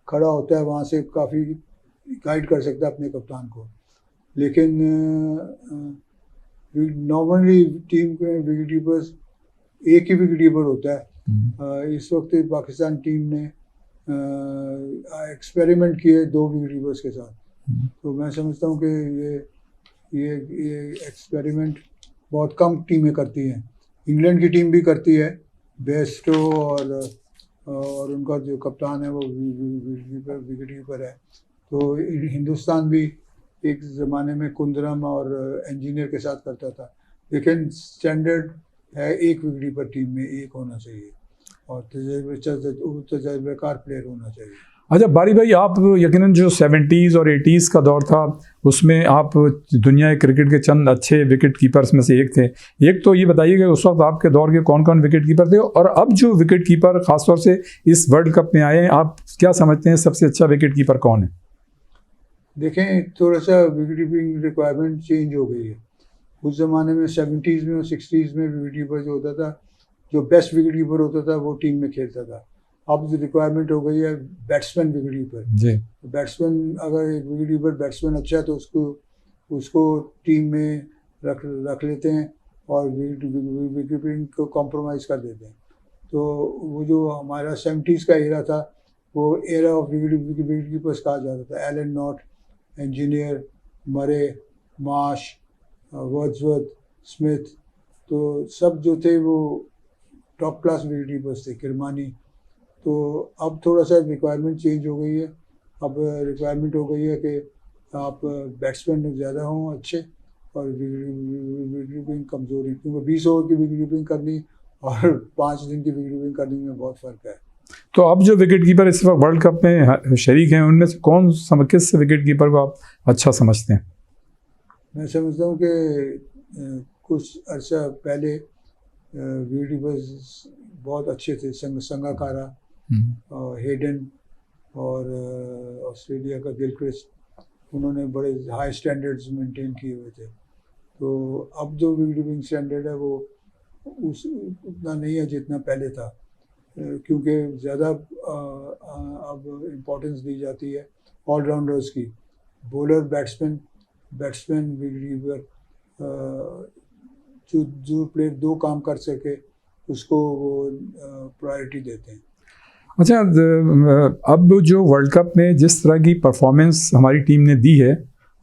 खड़ा होता है वहाँ से काफ़ी गाइड कर सकता है अपने कप्तान को। लेकिन नॉर्मली टीम के विकेट कीपर्स, एक ही विकेट कीपर होता है। इस वक्त पाकिस्तान टीम ने एक्सपेरिमेंट किए 2 विकेट कीपर्स के साथ। तो मैं समझता हूँ कि ये एक्सपेरिमेंट बहुत कम टीमें करती हैं। इंग्लैंड की टीम भी करती है, बेस्टो और उनका जो कप्तान है वो विकेट कीपर है। तो हिंदुस्तान भी एक ज़माने में कुंदरम और इंजीनियर के साथ करता था, लेकिन स्टैंडर्ड है एक विकेट कीपर टीम में एक होना चाहिए, और तजर्बेकार प्लेयर होना चाहिए। अच्छा बारी भाई, आप यकीनन जो 70s और 80s का दौर था उसमें आप दुनिया के क्रिकेट के चंद अच्छे विकेट कीपर्स में से एक थे। एक तो ये बताइए कि उस वक्त आपके दौर के कौन कौन विकेट कीपर थे, और अब जो विकेट कीपर ख़ासतौर से इस वर्ल्ड कप में आए हैं, आप क्या समझते हैं सबसे अच्छा विकेट कीपर कौन है? देखें, थोड़ा सा विकेट कीपिंग रिक्वायरमेंट चेंज हो गई है। उस ज़माने में 70s में और 60s में विकेट कीपर जो होता था, जो बेस्ट विकेट कीपर होता था वो टीम में खेलता था। अब रिक्वायरमेंट हो गई है बैट्समैन विकेट कीपर जी। बैट्समैन, अगर एक विकेट कीपर बैट्समैन अच्छा है तो उसको टीम में रख लेते हैं और विकेट कीपिंग को कॉम्प्रोमाइज़ कर देते हैं। तो वो जो हमारा 70s का एरा था, वो एरा ऑफ विकेट कीपर्स कहा जाता था। एलन नॉट, इंजीनियर, मरे, माश, वर्ड्सवर्थ, स्मिथ, तो सब जो थे वो टॉप क्लास विकेट कीपर्स थे, किरमानी। तो अब थोड़ा सा रिक्वायरमेंट चेंज हो गई है। अब रिक्वायरमेंट हो गई है कि आप बैट्समैन ज़्यादा हों अच्छे, और विकेट कीपिंग कमज़ोर है, क्योंकि 20 ओवर की विकेट कीपिंग करनी और 5 दिन की विकेट कीपिंग करने में बहुत फ़र्क है। तो अब जो विकेट कीपर इस वक्त वर्ल्ड कप में शरीक हैं, उनमें से किस विकेट कीपर को आप अच्छा समझते हैं? मैं समझता हूँ कि कुछ अर्सा पहले विकेट कीपर्स बहुत अच्छे थे, संगाकारा और हेडन और ऑस्ट्रेलिया का गिलक्रिस्ट, उन्होंने बड़े हाई स्टैंडर्ड्स मेंटेन किए हुए थे। तो अब जो विकेट कीपिंग स्टैंडर्ड है वो उतना नहीं है जितना पहले था, क्योंकि ज़्यादा अब इम्पोर्टेंस दी जाती है ऑलराउंडर्स की। बॉलर, बैट्समैन विकेट कीपर, जो प्लेयर 2 काम कर सके उसको वो प्रायोरिटी देते हैं। अच्छा, अब जो वर्ल्ड कप में जिस तरह की परफॉर्मेंस हमारी टीम ने दी है,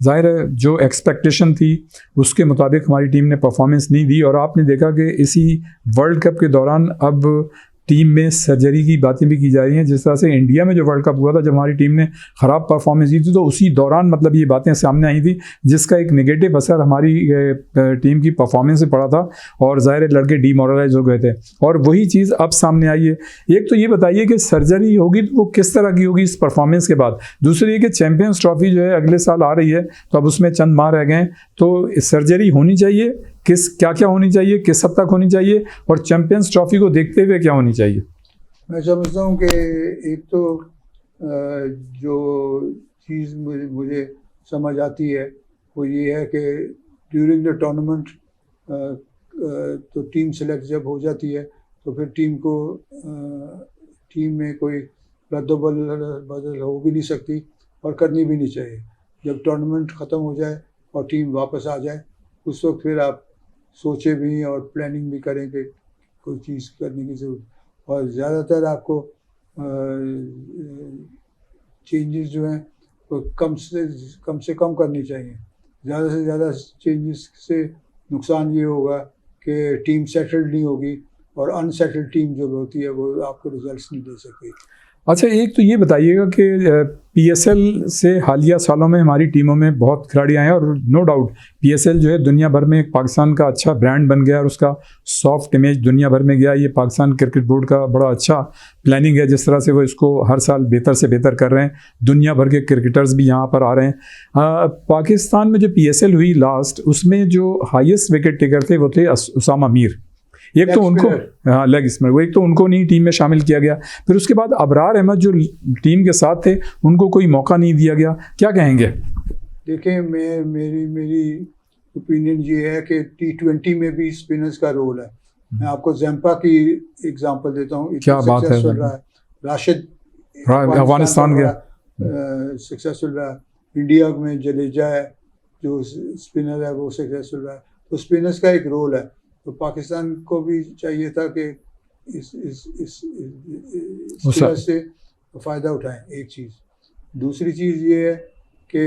ज़ाहिर है जो एक्सपेक्टेशन थी उसके मुताबिक हमारी टीम ने परफॉर्मेंस नहीं दी, और आपने देखा कि इसी वर्ल्ड कप के दौरान अब टीम में सर्जरी की बातें भी की जा रही हैं। जिस तरह से इंडिया में जो वर्ल्ड कप हुआ था, जब हमारी टीम ने ख़राब परफॉर्मेंस दी थी, तो उसी दौरान मतलब ये बातें सामने आई थी, जिसका एक नेगेटिव असर हमारी टीम की परफॉर्मेंस से पड़ा था, और ज़ाहिर लड़के डीमोरलाइज हो गए थे, और वही चीज़ अब सामने आई है। एक तो ये बताइए कि सर्जरी होगी तो वो किस तरह की होगी इस परफॉर्मेंस के बाद। दूसरी ये कि चैम्पियंस ट्रॉफी जो है अगले साल आ रही है, तो अब उसमें चंद माह रह गए, तो सर्जरी होनी चाहिए, क्या क्या होनी चाहिए, किस हद तक होनी चाहिए, और चैंपियंस ट्रॉफी को देखते हुए क्या होनी चाहिए? मैं समझता हूँ कि एक तो जो चीज़ मुझे समझ आती है वो ये है कि ड्यूरिंग द टूर्नामेंट तो टीम सेलेक्ट जब हो जाती है तो फिर टीम में कोई बदल हो भी नहीं सकती और करनी भी नहीं चाहिए। जब टूर्नामेंट ख़त्म हो जाए और टीम वापस आ जाए, उस वक्त फिर आप सोचे भी और प्लानिंग भी करें कि कोई चीज़ करने की ज़रूरत, और ज़्यादातर आपको चेंजेस जो हैं वो कम से कम करनी चाहिए। ज़्यादा से ज़्यादा चेंजेस से नुकसान ये होगा कि टीम सेटल्ड नहीं होगी, और अनसेटल्ड टीम जो होती है वो आपको रिजल्ट्स नहीं दे सकती। अच्छा, एक तो ये बताइएगा कि पीएसएल से हालिया सालों में हमारी टीमों में बहुत खिलाड़ी आए हैं, और नो डाउट पीएसएल जो है दुनिया भर में एक पाकिस्तान का अच्छा ब्रांड बन गया, और उसका सॉफ्ट इमेज दुनिया भर में गया। ये पाकिस्तान क्रिकेट बोर्ड का बड़ा अच्छा प्लानिंग है, जिस तरह से वो इसको हर साल बेहतर से बेहतर कर रहे हैं। दुनिया भर के क्रिकेटर्स भी यहाँ पर आ रहे हैं। पाकिस्तान में जो पीएसएल हुई लास्ट, उसमें जो हाईएस्ट विकेट टेकर थे वो थे उसामा मीर। एक तो उनको लेग स्पिनर, वो एक तो उनको नहीं टीम में शामिल किया गया। फिर उसके बाद अबरार अहमद जो टीम के साथ थे, उनको कोई मौका नहीं दिया गया। क्या कहेंगे? देखिए, मेरी ओपिनियन ये है कि T20 में भी स्पिनर्स का रोल है। मैं आपको जैम्पा की एग्जांपल देता हूँ। क्या बात है। राशिद अफगानिस्तान के सक्सेसफुल रहा। इंडिया में जडेजा है जो स्पिनर है, वो सक्सेसफुल रहा। तो स्पिनर्स का एक रोल है, तो पाकिस्तान को भी चाहिए था कि इस स्पिनर से फ़ायदा उठाएं। एक चीज़। दूसरी चीज़ ये है कि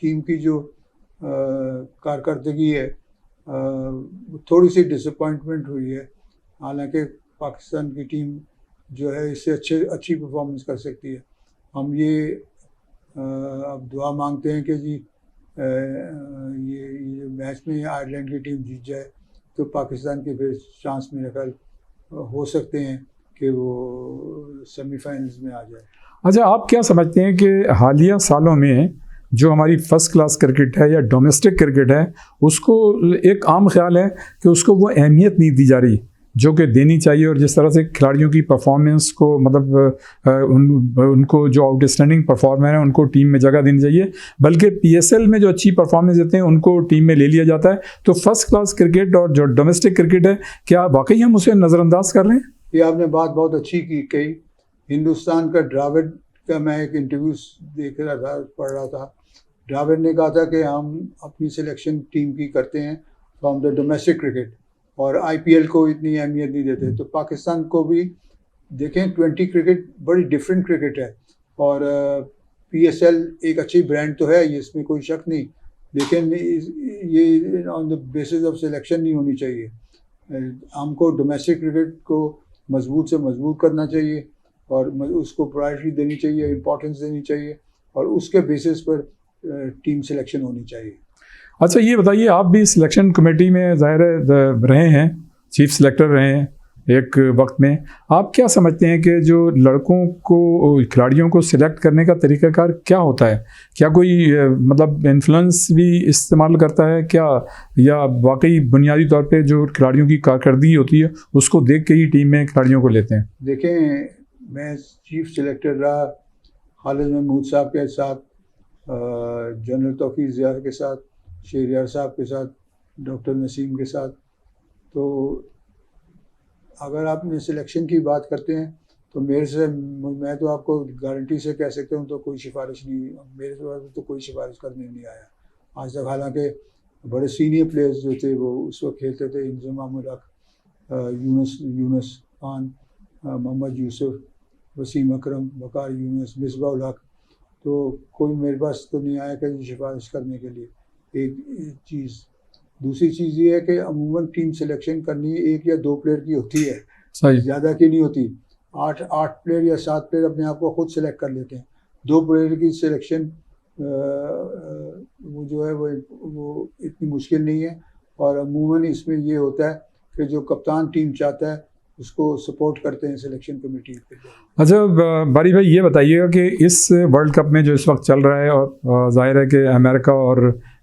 टीम की जो कारकर्दगी है, थोड़ी सी डिसअपॉइंटमेंट हुई है। हालांकि पाकिस्तान की टीम जो है इससे अच्छी परफॉर्मेंस कर सकती है। हम ये अब दुआ मांगते हैं कि जी ये मैच में आयरलैंड की टीम जीत जाए, तो पाकिस्तान के फिर चांस मेरे ख्याल हो सकते हैं कि वो सेमीफाइनल्स में आ जाए। अच्छा, आप क्या समझते हैं कि हालिया सालों में जो हमारी फर्स्ट क्लास क्रिकेट है या डोमेस्टिक क्रिकेट है, उसको एक आम ख्याल है कि उसको वो अहमियत नहीं दी जा रही जो कि देनी चाहिए, और जिस तरह से खिलाड़ियों की परफॉर्मेंस को मतलब उनको जो आउटस्टैंडिंग परफॉर्मर हैं उनको टीम में जगह देनी चाहिए, बल्कि पीएसएल में जो अच्छी परफॉर्मेंस देते हैं उनको टीम में ले लिया जाता है। तो फर्स्ट क्लास क्रिकेट और जो डोमेस्टिक क्रिकेट है, क्या वाकई हम उसे नज़रअंदाज कर रहे हैं? ये आपने बात बहुत अच्छी कही। हिंदुस्तान का ड्राविड का मैं एक इंटरव्यू देख रहा था, पढ़ रहा था। ड्राविड ने कहा था कि हम अपनी सिलेक्शन टीम की करते हैं फ्रॉम द डोमेस्टिक क्रिकेट, और आईपीएल को इतनी अहमियत नहीं देते। तो पाकिस्तान को भी देखें, 20 क्रिकेट बड़ी डिफरेंट क्रिकेट है, और पीएसएल एक अच्छी ब्रांड तो है, ये इसमें कोई शक नहीं, लेकिन ये on the basis of selection नहीं होनी चाहिए। हमको डोमेस्टिक क्रिकेट को मजबूत से मजबूत करना चाहिए, और उसको प्रायोरिटी देनी चाहिए, इम्पोर्टेंस देनी चाहिए, और उसके बेसिस पर टीम सिलेक्शन होनी चाहिए। अच्छा, ये बताइए, आप भी सिलेक्शन कमेटी में ज़ाहिर रहे हैं, चीफ सिलेक्टर रहे हैं एक वक्त में। आप क्या समझते हैं कि जो लड़कों को, खिलाड़ियों को सिलेक्ट करने का तरीक़ाकार क्या होता है? क्या कोई मतलब इन्फ्लुएंस भी इस्तेमाल करता है क्या, या वाकई बुनियादी तौर पे जो खिलाड़ियों की कारकर्दगी होती है उसको देख के ही टीम में खिलाड़ियों को लेते हैं? देखें, मैं चीफ सिलेक्टर रहा खालिद महमूद साहब के साथ, जनरल तौकीर ज़िया के साथ, शहरियार साहब के साथ, डॉक्टर नसीम के साथ। तो अगर आपने सिलेक्शन की बात करते हैं तो मैं तो आपको गारंटी से कह सकता हूँ, तो कोई सिफारिश नहीं, मेरे तरफ तो कोई सिफारिश करने नहीं आया आज तक। हालांकि बड़े सीनियर प्लेयर्स जो थे वो उस वक्त खेलते थे, इंजमाम उल हक, यूनुस खान, मोहम्मद यूसुफ, वसीम अकरम, वकार यूनुस, मिसबाह उल हक। तो कोई मेरे पास तो नहीं आया कहीं सिफारिश करने के लिए। एक चीज़, दूसरी चीज़ ये है कि अमूमन टीम सिलेक्शन करनी 1 या 2 प्लेयर की होती है, सही। ज़्यादा की नहीं होती। 8 प्लेयर या 7 प्लेयर अपने आप को खुद सेलेक्ट कर लेते हैं। 2 प्लेयर की सिलेक्शन वो जो है वो इतनी मुश्किल नहीं है, और अमूमन इसमें ये होता है कि जो कप्तान टीम चाहता है उसको सपोर्ट करते हैं सिलेक्शन कमेटी के। अच्छा बारी भाई, ये बताइएगा कि इस वर्ल्ड कप में जो इस वक्त चल रहा है, और जाहिर है कि अमेरिका और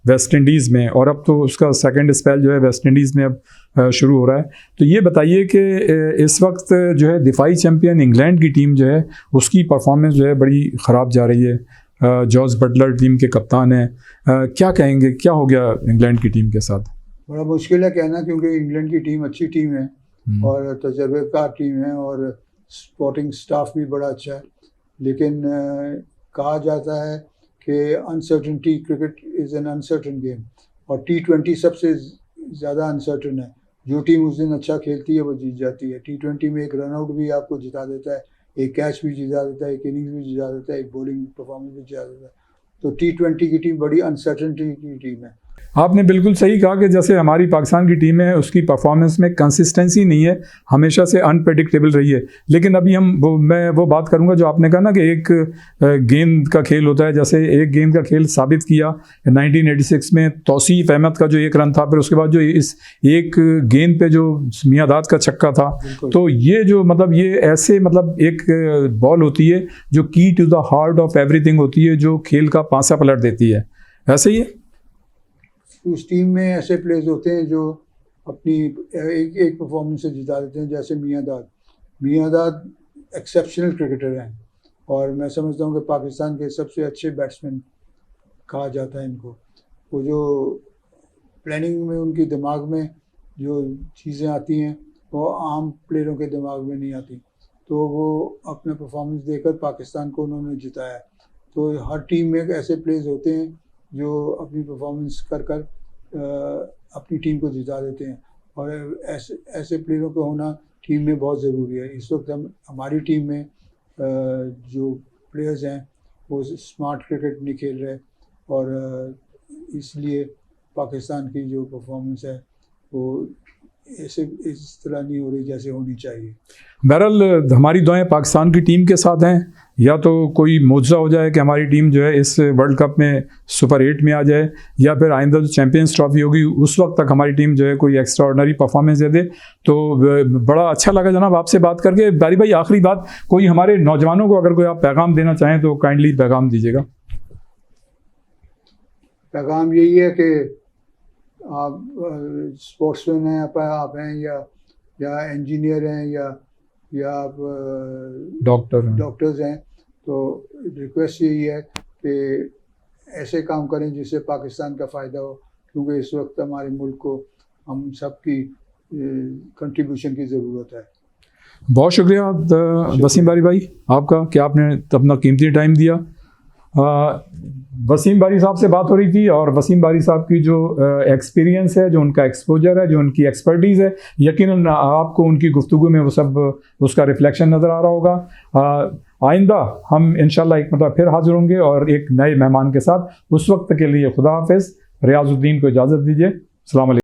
वेस्ट इंडीज़ में, और अब तो उसका सेकंड स्पेल जो है वेस्ट इंडीज़ में अब शुरू हो रहा है, तो ये बताइए कि इस वक्त जो है दिफाई चैम्पियन इंग्लैंड की टीम जो है उसकी परफॉर्मेंस जो है बड़ी ख़राब जा रही है। जॉस बटलर टीम के कप्तान हैं, क्या कहेंगे, क्या हो गया इंग्लैंड की टीम के साथ? बड़ा मुश्किल है कहना, क्योंकि इंग्लैंड की टीम अच्छी टीम है और तजर्बेकार टीम है और स्पोर्टिंग स्टाफ भी बड़ा अच्छा है, लेकिन कहा जाता है कि uncertainty, cricket is an uncertain game, और T20 सबसे ज़्यादा अनसर्टन है। जो टीम उस दिन अच्छा खेलती है वो जीत जाती है। T20 में एक रनआउट भी आपको जिता देता है, एक कैच भी जिता देता है, एक इनिंग्स भी जिता देता है, एक बॉलिंग परफॉर्मेंस भी जिता देता है। तो T20 की टीम बड़ी अनसर्टनिटी की टीम है। आपने बिल्कुल सही कहा कि जैसे हमारी पाकिस्तान की टीम है उसकी परफॉर्मेंस में कंसिस्टेंसी नहीं है, हमेशा से अनप्रेडिक्टेबल रही है। लेकिन अभी मैं वो बात करूंगा जो आपने कहा ना कि एक गेंद का खेल होता है, जैसे एक गेंद का खेल साबित किया 1986 में तौसीफ अहमद का जो 1 रन था, फिर उसके बाद जो इस एक गेंद पे जो मियांदाद का छक्का था, तो ये जो मतलब ये ऐसे मतलब एक बॉल होती है जो key to the heart of everything होती है, जो खेल का पासा पलट देती है। ऐसे ही उस टीम में ऐसे प्लेयर्स होते हैं जो अपनी एक परफॉर्मेंस से जिता देते हैं, जैसे मियांदाद एक्सेप्शनल क्रिकेटर हैं, और मैं समझता हूँ कि पाकिस्तान के सबसे अच्छे बैट्समैन कहा जाता है इनको। वो जो प्लानिंग में उनकी दिमाग में जो चीज़ें आती हैं वो आम प्लेयरों के दिमाग में नहीं आती, तो वो अपना परफॉर्मेंस देकर पाकिस्तान को उन्होंने जिताया। तो हर टीम में ऐसे प्लेयर्स होते हैं जो अपनी परफॉर्मेंस कर अपनी टीम को जिता देते हैं, और ऐसे प्लेयरों का होना टीम में बहुत ज़रूरी है। इस वक्त हमारी टीम में जो प्लेयर्स हैं वो स्मार्ट क्रिकेट नहीं खेल रहे, और इसलिए पाकिस्तान की जो परफॉर्मेंस है वो इस तरह नहीं हो रही जैसे होनी चाहिए। बहरहाल हमारी दुआएं पाकिस्तान की टीम के साथ हैं, या तो कोई मौजज़ा हो जाए कि हमारी टीम जो है इस वर्ल्ड कप में सुपर 8 में आ जाए, या फिर आइंदा जो चैम्पियंस ट्रॉफी होगी उस वक्त तक हमारी टीम जो है कोई एक्स्ट्रा ऑर्डिनरी परफॉर्मेंस दे दे। तो बड़ा अच्छा लगा जनाब आपसे बात करके। बारी भाई, आखिरी बात, कोई हमारे नौजवानों को अगर कोई आप पैगाम देना चाहें तो काइंडली पैगाम दीजिएगा। पैगाम यही है कि आप स्पोर्ट्समैन हैं, आप हैं, या इंजीनियर हैं, या आप डॉक्टर्स हैं, तो रिक्वेस्ट यही है कि ऐसे काम करें जिससे पाकिस्तान का फ़ायदा हो, क्योंकि इस वक्त हमारे मुल्क को हम सब की कंट्रीब्यूशन की ज़रूरत है। बहुत शुक्रिया वसीम बारी भाई आपका कि आपने अपना कीमती टाइम दिया। वसीम बारी साहब से बात हो रही थी, और वसीम बारी साहब की जो एक्सपीरियंस है, जो उनका एक्सपोजर है, जो उनकी एक्सपर्टीज़ है, यकीनन आपको उनकी गुफ्तगू में वो सब उसका रिफ्लेक्शन नज़र आ रहा होगा। आइंदा हम इंशाल्लाह एक मतलब फिर हाजिर होंगे और एक नए मेहमान के साथ। उस वक्त के लिए खुदा हाफिज़। रियाजुद्दीन को इजाज़त दीजिए। अस्सलाम वालेकुम।